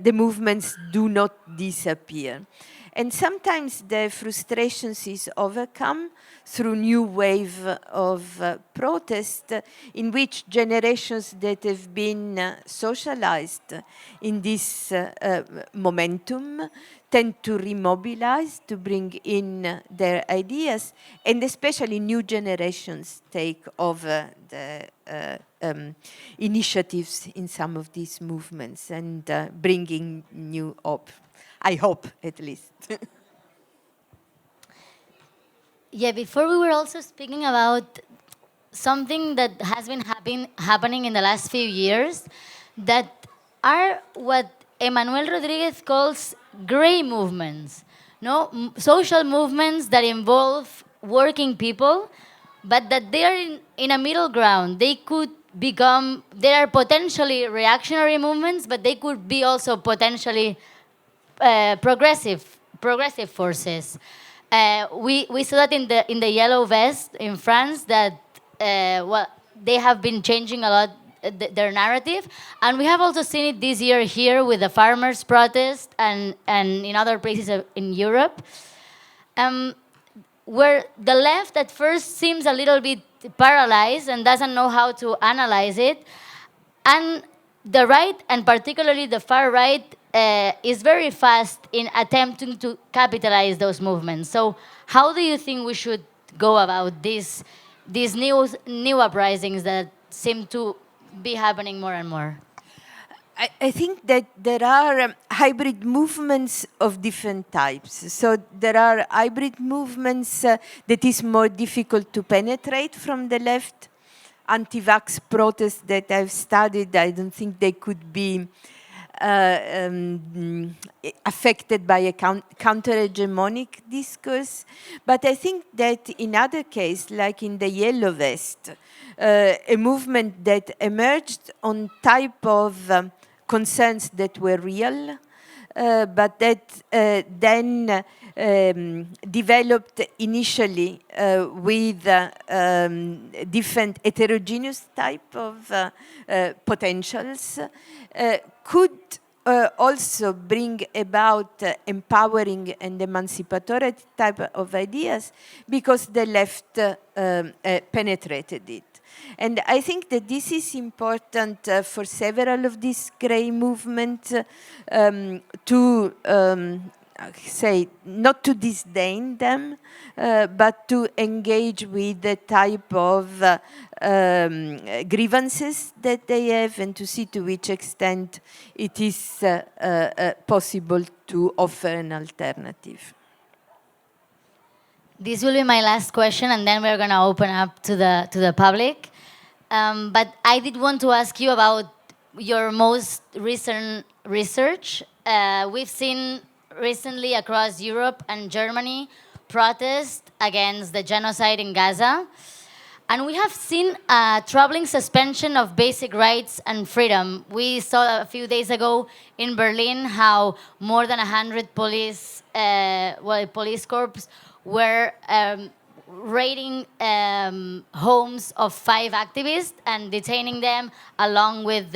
the movements do not disappear. And sometimes the frustrations is overcome through new wave of protest in which generations that have been socialized in this momentum tend to remobilize, to bring in their ideas, and especially new generations take over the initiatives in some of these movements and bringing new hope. I hope, at least. Yeah, before we were also speaking about something that has been happening in the last few years that are what Emmanuel Rodriguez calls gray movements. No? Social movements that involve working people, but that they are in a middle ground. They could become, they are potentially reactionary movements, but they could be also potentially progressive forces. We saw that in the yellow vest in France that they have been changing a lot their narrative, and we have also seen it this year here with the farmers' protest and in other places in Europe, where the left at first seems a little bit paralyzed and doesn't know how to analyze it, and the right, and particularly the far right, is very fast in attempting to capitalize those movements. So how do you think we should go about these new uprisings that seem to be happening more and more? I think that there are hybrid movements of different types. So there are hybrid movements that is more difficult to penetrate from the left. Anti-vax protests that I've studied, I don't think they could be affected by a counter-hegemonic discourse. But I think that in other cases, like in the Yellow Vest, a movement that emerged on type of concerns that were real, but that then developed initially with different heterogeneous type of potentials, could also bring about empowering and emancipatory type of ideas because the left penetrated it. And I think that this is important for several of these grey movements to say, not to disdain them, but to engage with the type of grievances that they have and to see to which extent it is possible to offer an alternative. This will be my last question, and then we're going to open up to the public. But I did want to ask you about your most recent research. We've seen recently across Europe and Germany protests against the genocide in Gaza. And we have seen a troubling suspension of basic rights and freedom. We saw a few days ago in Berlin how more than 100 police corps were raiding homes of 5 activists and detaining them along with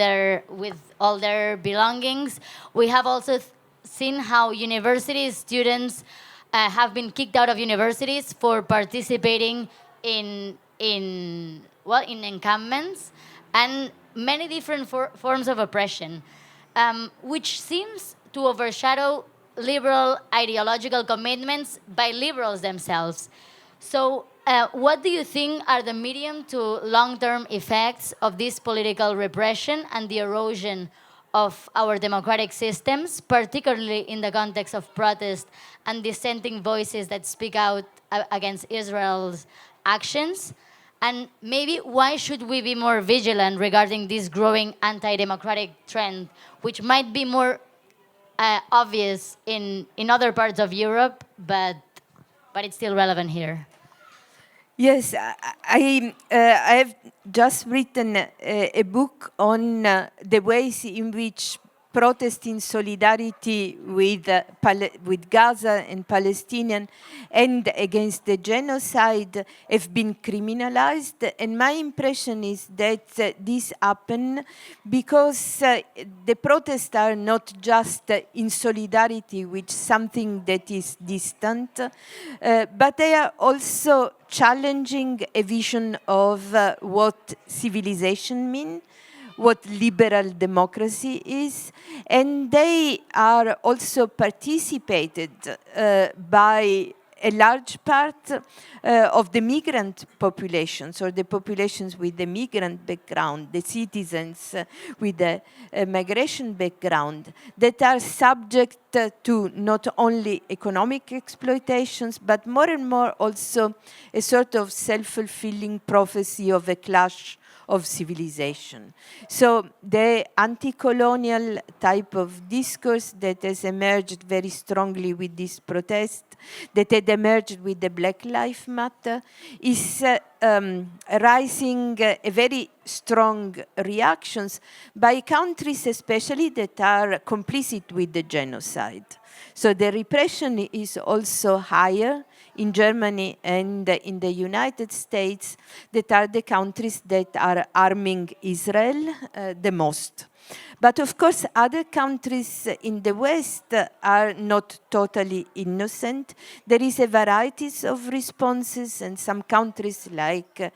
all their belongings. We have also seen how university students have been kicked out of universities for participating in encampments and many different forms of oppression, which seems to overshadow liberal ideological commitments by liberals themselves. So what do you think are the medium to long-term effects of this political repression and the erosion of our democratic systems, particularly in the context of protest and dissenting voices that speak out against Israel's actions? And maybe why should we be more vigilant regarding this growing anti-democratic trend, which might be more obvious in other parts of Europe, but it's still relevant here? Yes, I have just written a book on the ways in which protest in solidarity with Gaza and Palestinian and against the genocide have been criminalized. And my impression is that this happened because the protests are not just in solidarity with something that is distant, but they are also challenging a vision of what civilization means, what liberal democracy is, and they are also participated by a large part of the migrant populations, or the populations with the migrant background, the citizens with the migration background, that are subject to not only economic exploitations, but more and more also a sort of self-fulfilling prophecy of a clash of civilization. So the anti-colonial type of discourse that has emerged very strongly with this protest, that had emerged with the Black Lives Matter, is rising a very strong reactions by countries especially that are complicit with the genocide. So the repression is also higher in Germany and in the United States, that are the countries that are arming Israel the most. But of course, other countries in the West are not totally innocent. There is a variety of responses, and some countries like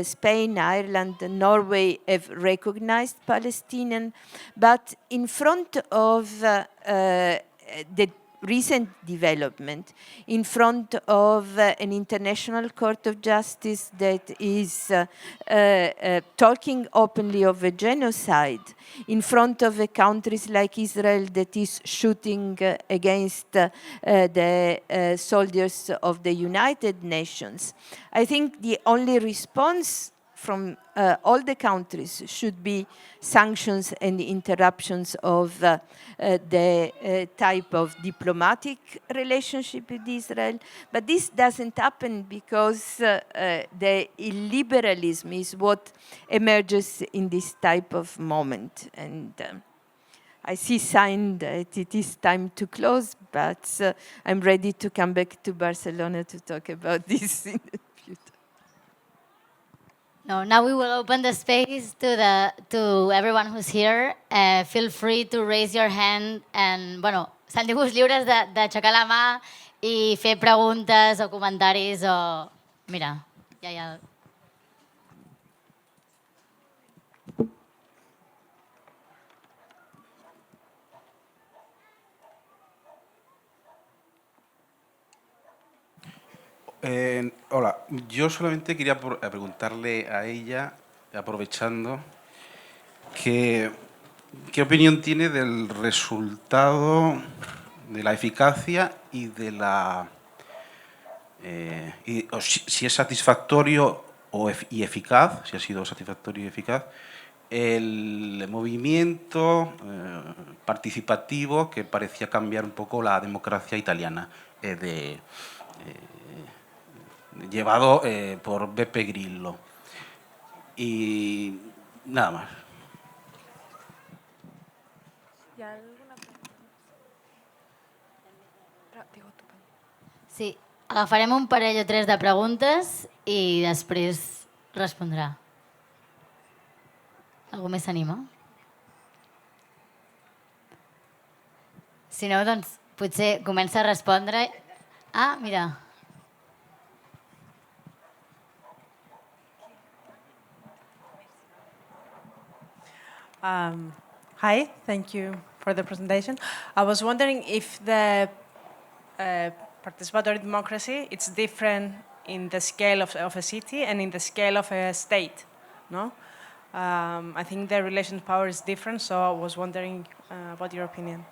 Spain, Ireland, Norway have recognized Palestinian. But in front of the recent development in front of an international court of justice that is talking openly of a genocide, in front of countries like Israel that is shooting against the soldiers of the United Nations. I think the only response from all the countries should be sanctions and interruptions of the type of diplomatic relationship with Israel. But this doesn't happen because the illiberalism is what emerges in this type of moment. And I see sign that it is time to close, but I'm ready to come back to Barcelona to talk about this in the future. No, now we will open the space to everyone who's here. Feel free to raise your hand and, bueno, sentiu-vos lliures d'aixecar la mà i fer preguntes o comentaris o... Mira, ja hi ha... Hola, yo solamente quería preguntarle a ella, aprovechando, ¿qué opinión tiene del resultado, de la eficacia y de la... o si es satisfactorio y eficaz, si ha sido satisfactorio y eficaz, el movimiento participativo que parecía cambiar un poco la democracia italiana, llevado por Beppe Grillo. Y nada más. Sí, agafarem un parell o tres de preguntes i després respondrà. Algú més s'anima? Si no, doncs potser comença a respondre. Ah, mira. Hi, thank you for the presentation. I was wondering if the participatory democracy it's different in the scale of a city and in the scale of a state, no? I think the relation of power is different, so I was wondering about your opinion.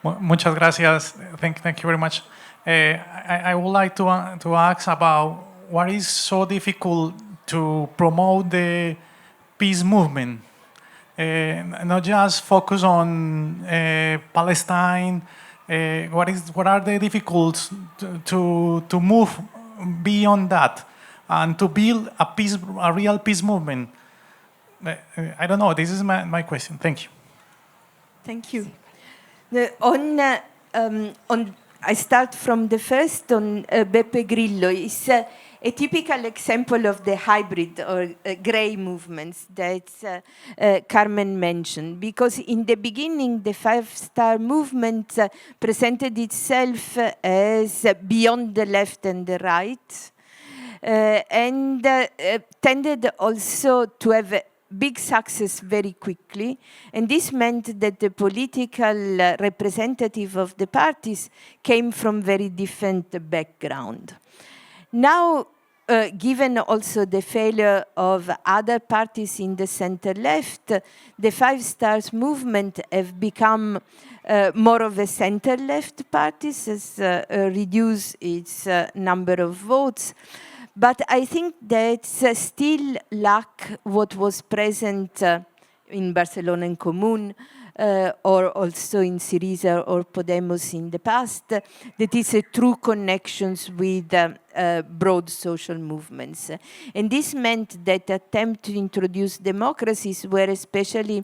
Muchas gracias. Thank you very much. I would like to ask about what is so difficult to promote the peace movement, not just focus on Palestine. What are the difficulties to move beyond that and to build a real peace movement? I don't know. This is my question. Thank you. Thank you. I start from the first on Beppe Grillo. It's a typical example of the hybrid or grey movements that Carmen mentioned, because in the beginning the five-star movement presented itself as beyond the left and the right, and tended also to have big success very quickly, and this meant that the political representative of the parties came from very different background. Now, given also the failure of other parties in the center-left, the Five Stars movement have become more of a center-left parties, has reduced its number of votes. But I think that still lack what was present in Barcelona en Común, or also in Syriza or Podemos in the past, that is a true connections with broad social movements. And this meant that attempts to introduce democracies were especially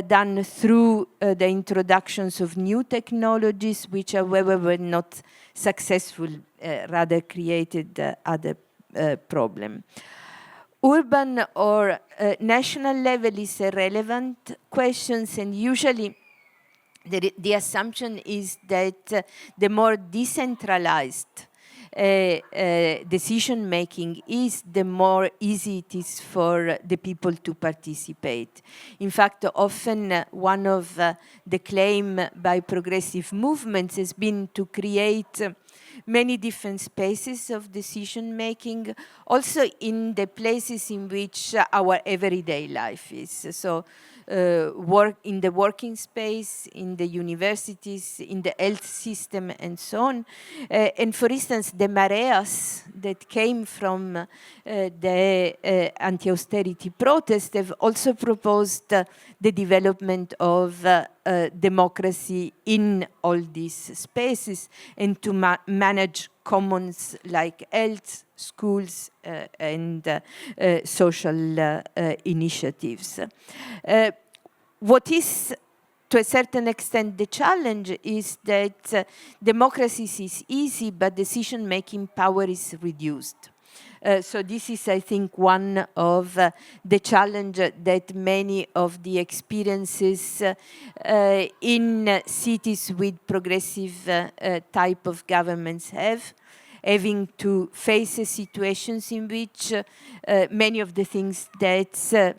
done through the introductions of new technologies, which however were not successful, rather created other problem. Urban or national level is a relevant question, and usually the assumption is that the more decentralized decision making is, the more easy it is for the people to participate. In fact, often one of the claim by progressive movements has been to create many different spaces of decision making, also in the places in which our everyday life is. So work in the working space, in the universities, in the health system, and so on. And for instance, the mareas that came from the anti-austerity protest have also proposed the development of democracy in all these spaces, and to manage commons like health, schools, and social initiatives. What is, to a certain extent, the challenge is that democracy is easy, but decision-making power is reduced. So this is, I think, one of the challenges that many of the experiences in cities with progressive type of governments have, having to face situations in which many of the things that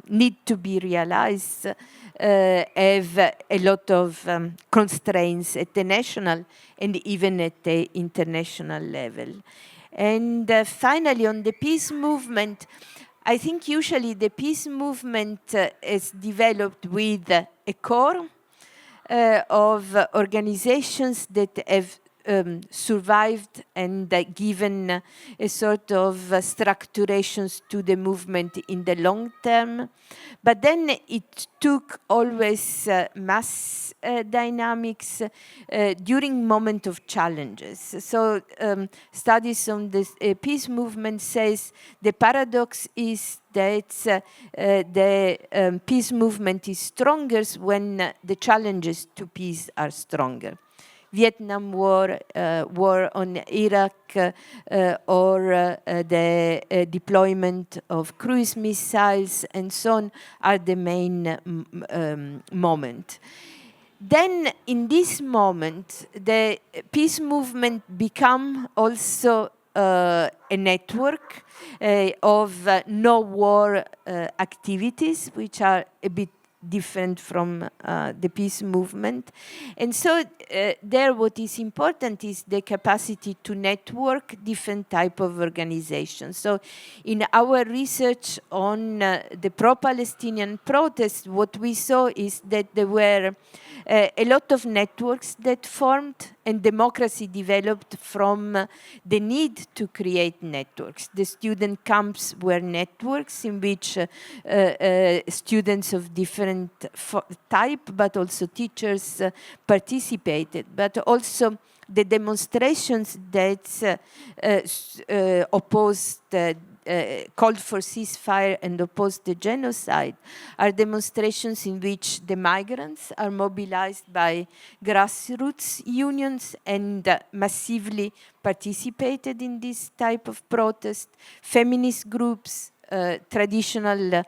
need to be realized have a lot of constraints at the national and even at the international level. And finally, on the peace movement, I think usually the peace movement is developed with a core of organizations that have survived and given a sort of structurations to the movement in the long term. But then it took always mass dynamics during moment of challenges. So studies on this peace movement says the paradox is that the peace movement is stronger when the challenges to peace are stronger. Vietnam War, war on Iraq, or the deployment of cruise missiles and so on are the main moment. Then in this moment, the peace movement become also a network of no-war activities, which are a bit different from the peace movement. And so there what is important is the capacity to network different type of organizations. So in our research on the pro-Palestinian protests, what we saw is that there were a lot of networks that formed, and democracy developed from the need to create networks. The student camps were networks in which students of different type, but also teachers participated. But also the demonstrations that opposed called for ceasefire and opposed the genocide are demonstrations in which the migrants are mobilized by grassroots unions and massively participated in this type of protest. Feminist groups, traditional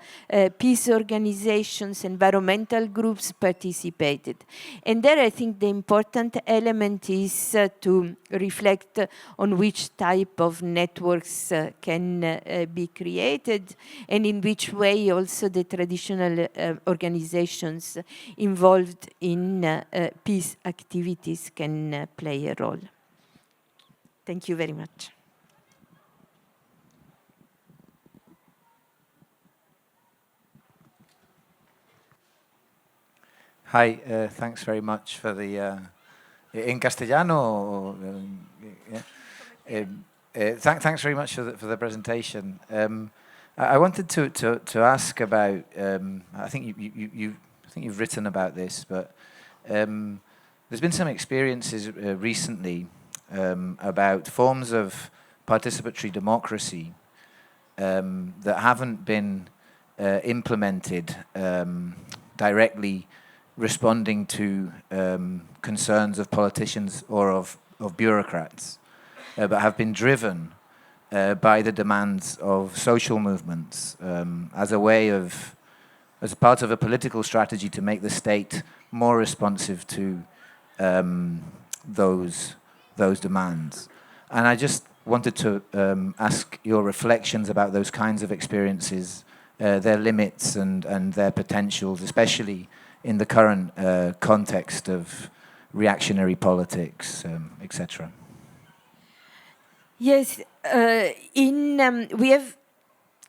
peace organizations, environmental groups participated. And there I think the important element is to reflect on which type of networks can be created, and in which way also the traditional organizations involved in peace activities can play a role. Thank you very much. Hi, thanks very much for the, in castellano, thanks very much for the presentation. I wanted to ask about, I think you've written about this, but there's been some experiences recently about forms of participatory democracy that haven't been implemented directly responding to concerns of politicians or of bureaucrats, but have been driven by the demands of social movements as a way of as part of a political strategy to make the state more responsive to those demands. And I just wanted to ask your reflections about those kinds of experiences, their limits and their potentials, especially in the current context of reactionary politics, etc. Yes, we have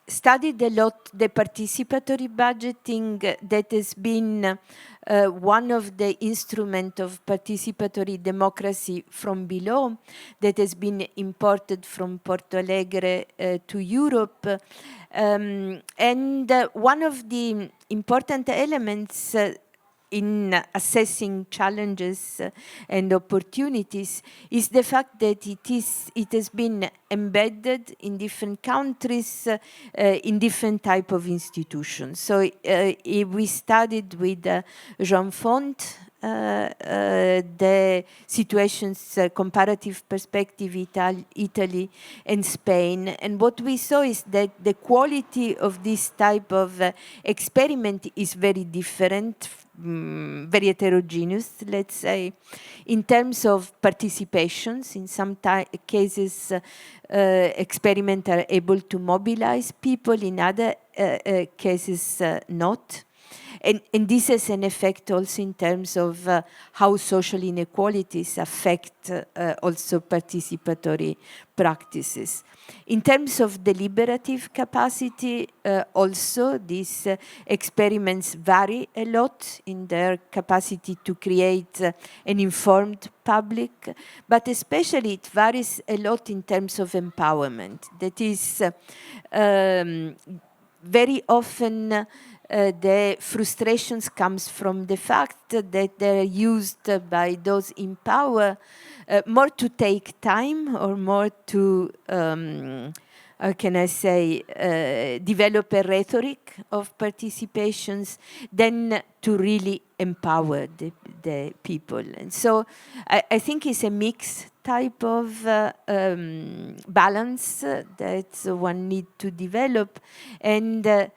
studied a lot the participatory budgeting that has been one of the instruments of participatory democracy from below that has been imported from Porto Alegre to Europe. And one of the important elements in assessing challenges and opportunities is the fact that it has been embedded in different countries in different type of institutions. So we studied with Jean Font the situations, comparative perspective, Italy and Spain. And what we saw is that the quality of this type of experiment is very different, very heterogeneous, let's say, in terms of participations. In some cases, experiments are able to mobilize people, in other cases not. And this has an effect also in terms of how social inequalities affect also participatory practices. In terms of deliberative capacity, also these experiments vary a lot in their capacity to create an informed public, but especially it varies a lot in terms of empowerment. That is, very often the frustrations comes from the fact that they're used by those in power more to take time or more to, how can I say, develop a rhetoric of participations than to really empower the people. And so I think it's a mixed type of balance that one needs to develop. And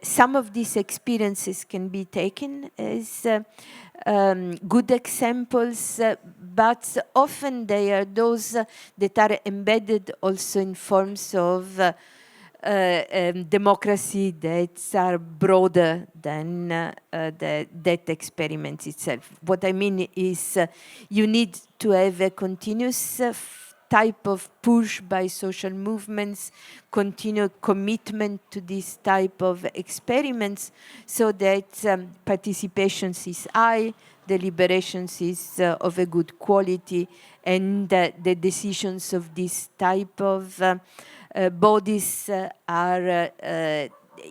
some of these experiences can be taken as good examples, but often they are those that are embedded also in forms of democracy that are broader than that experiment itself. What I mean is you need to have a continuous type of push by social movements, continued commitment to this type of experiments so that participation is high, deliberations is of a good quality, and the decisions of this type of bodies are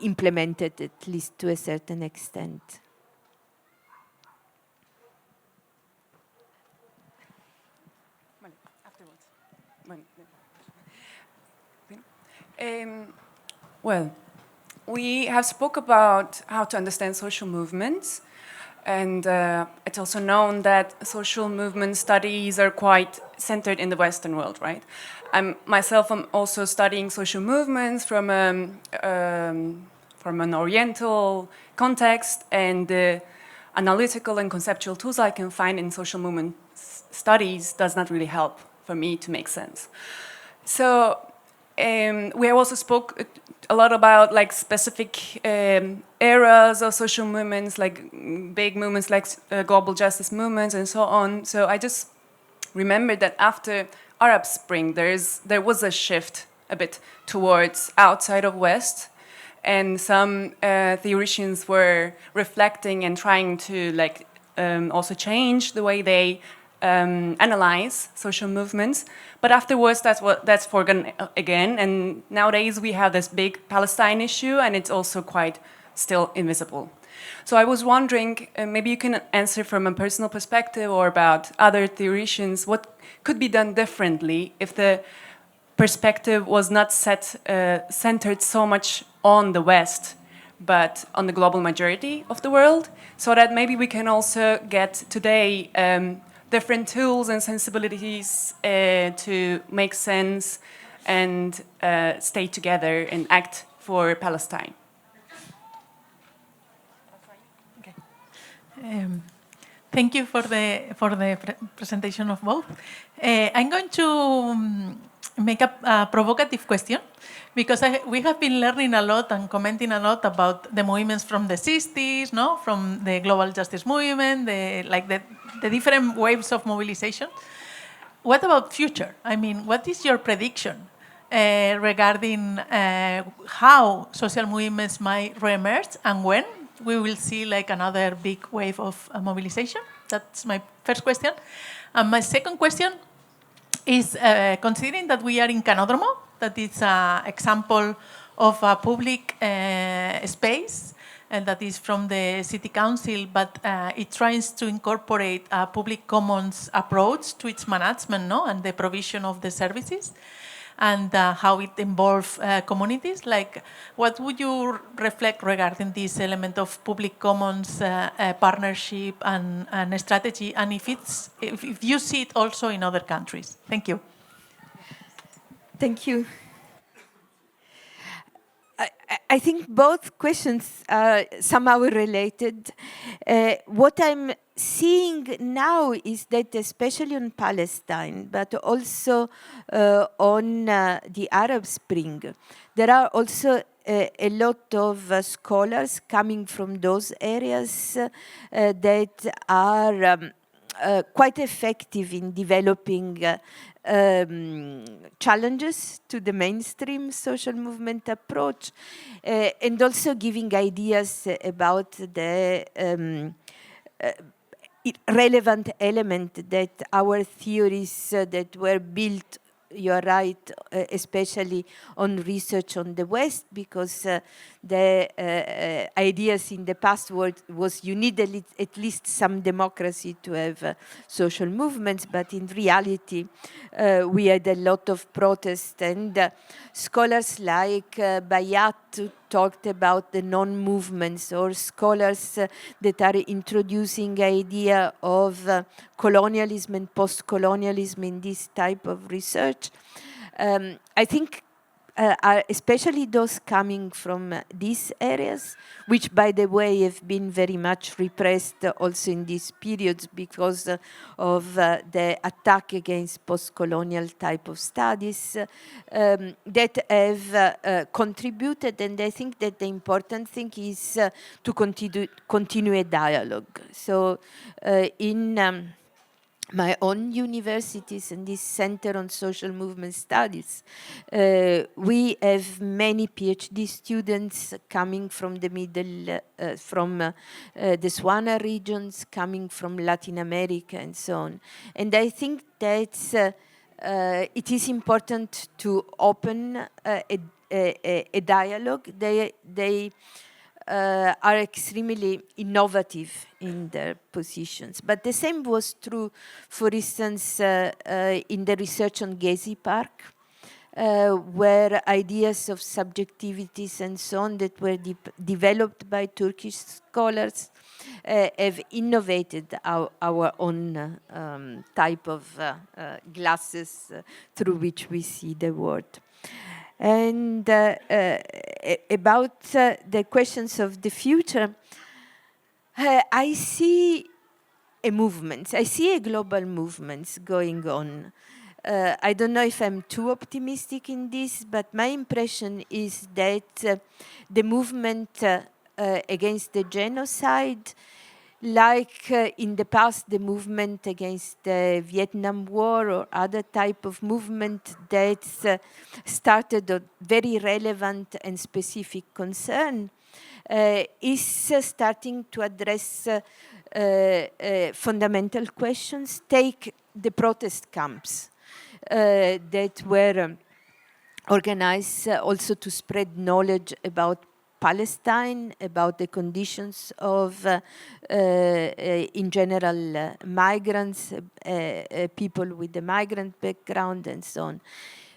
implemented at least to a certain extent. Well, we have spoke about how to understand social movements, and it's also known that social movement studies are quite centered in the Western world, right? I'm also studying social movements from an Oriental context, and the analytical and conceptual tools I can find in social movement studies does not really help for me to make sense. So we also spoke a lot about like specific eras of social movements, like big movements like global justice movements and so on. So I just remembered that after Arab Spring, there was a shift a bit towards outside of West, and some theoreticians were reflecting and trying to like also change the way they analyze social movements. But afterwards, that's forgotten again. And nowadays we have this big Palestine issue, and it's also quite still invisible. So I was wondering, maybe you can answer from a personal perspective or about other theoreticians, what could be done differently if the perspective was not centered so much on the West, but on the global majority of the world, so that maybe we can also get today different tools and sensibilities to make sense and stay together and act for Palestine. Thank you for the presentation of both. I'm going to make a provocative question, because we have been learning a lot and commenting a lot about the movements from the 60s, no? From the global justice movement, the different waves of mobilization. What about future? I mean, what is your prediction regarding how social movements might reemerge and when we will see like another big wave of mobilization? That's my first question. And my second question is, considering that we are in Canódromo, that is an example of a public space, and that is from the city council, but it tries to incorporate a public commons approach to its management, no? And the provision of the services, and how it involves communities. Like, what would you reflect regarding this element of public commons partnership and strategy, and if you see it also in other countries? Thank you. Thank you. I think both questions are somehow related. What I'm seeing now is that, especially on Palestine, but also on the Arab Spring, there are also a lot of scholars coming from those areas that are quite effective in developing challenges to the mainstream social movement approach, and also giving ideas about the relevant element that our theories that were built, you're right, especially on research on the West, because the ideas in the past was you need at least some democracy to have social movements, but in reality we had a lot of protest, and scholars like Bayat talked about the non-movements, or scholars that are introducing idea of colonialism and post-colonialism in this type of research. I think are especially those coming from these areas, which, by the way, have been very much repressed also in these periods because of the attack against post-colonial type of studies, that have contributed. And I think that the important thing is to continue a dialogue. So in my own universities and this Center on Social Movement Studies, we have many PhD students coming from the the Swana regions, coming from Latin America and so on. And I think that it is important to open a dialogue. They are extremely innovative in their positions. But the same was true, for instance, in the research on Gezi Park, where ideas of subjectivities and so on that were developed by Turkish scholars have innovated our own type of glasses through which we see the world. And about the questions of the future, I see a movement. I see a global movement going on. I don't know if I'm too optimistic in this, but my impression is that the movement against the genocide, like in the past, the movement against the Vietnam War or other type of movement that started a very relevant and specific concern, is starting to address fundamental questions. Take the protest camps that were organized also to spread knowledge about Palestine, about the conditions of, in general, migrants, people with a migrant background and so on.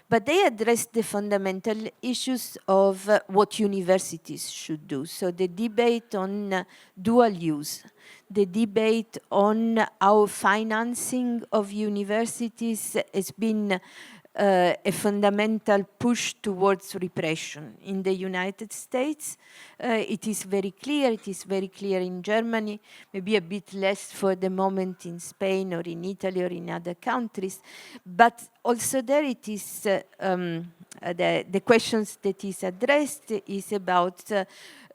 But they addressed the fundamental issues of what universities should do. So the debate on dual use, the debate on how financing of universities has been a fundamental push towards repression. In the United States, it is very clear. It is very clear in Germany, maybe a bit less for the moment in Spain or in Italy or in other countries. But also there it is, the questions that is addressed is about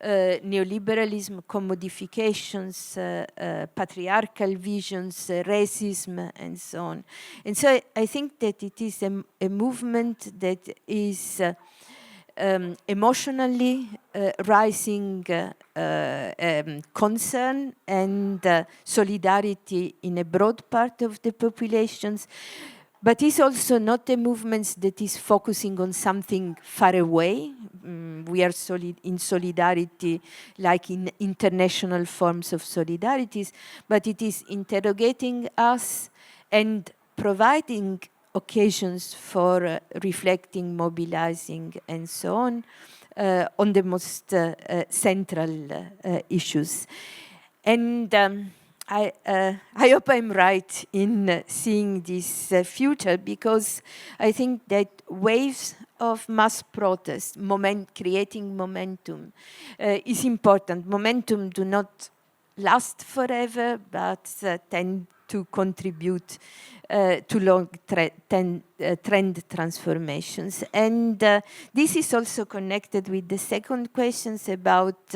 neoliberalism, commodifications, patriarchal visions, racism, and so on. And so I think that it is a movement that is emotionally rising concern and solidarity in a broad part of the populations. But it's also not a movement that is focusing on something far away. We are in solidarity, like in international forms of solidarities, but it is interrogating us and providing occasions for reflecting, mobilizing, and so on the most central issues. And I hope I'm right in seeing this future, because I think that waves of mass protest, creating momentum, is important. Momentum do not last forever, but tend to contribute to long trend transformations. And this is also connected with the second questions about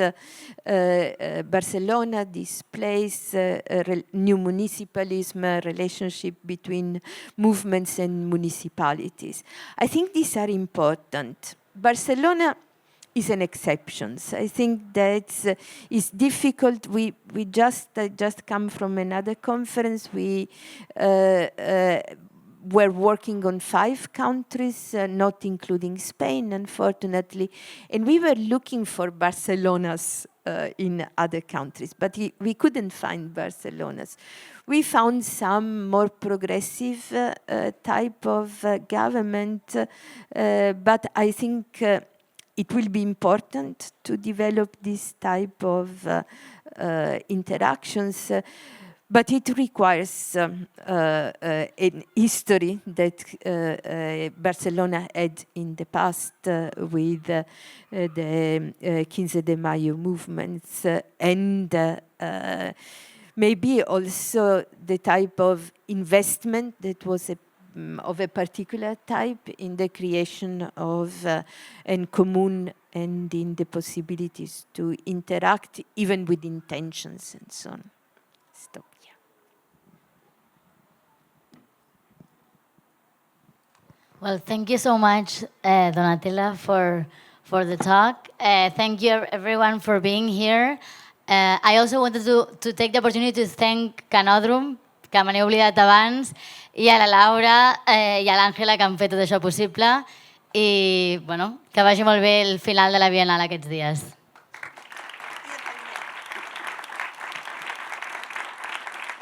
Barcelona, this place, new municipalism, relationship between movements and municipalities. I think these are important. Barcelona is an exception. I think that it's difficult. We just come from another conference. We were working on 5 countries, not including Spain, unfortunately, and we were looking for Barcelonas in other countries, but we couldn't find Barcelonas. We found some more progressive type of government, but I think it will be important to develop this type of interactions, but it requires a history that Barcelona had in the past with the 15 de Mayo movements and maybe also the type of investment that was of a particular type in the creation of en común and in the possibilities to interact even with intentions and so on. Stop here. Well, thank you so much, Donatella, for the talk. Thank you everyone for being here. I also wanted to take the opportunity to thank Canòdrom, que me n'he oblidat abans, i a la Laura i a l'Àngela, que han fet tot això possible. I bueno, que vagi molt bé el final de la Biennal aquests dies.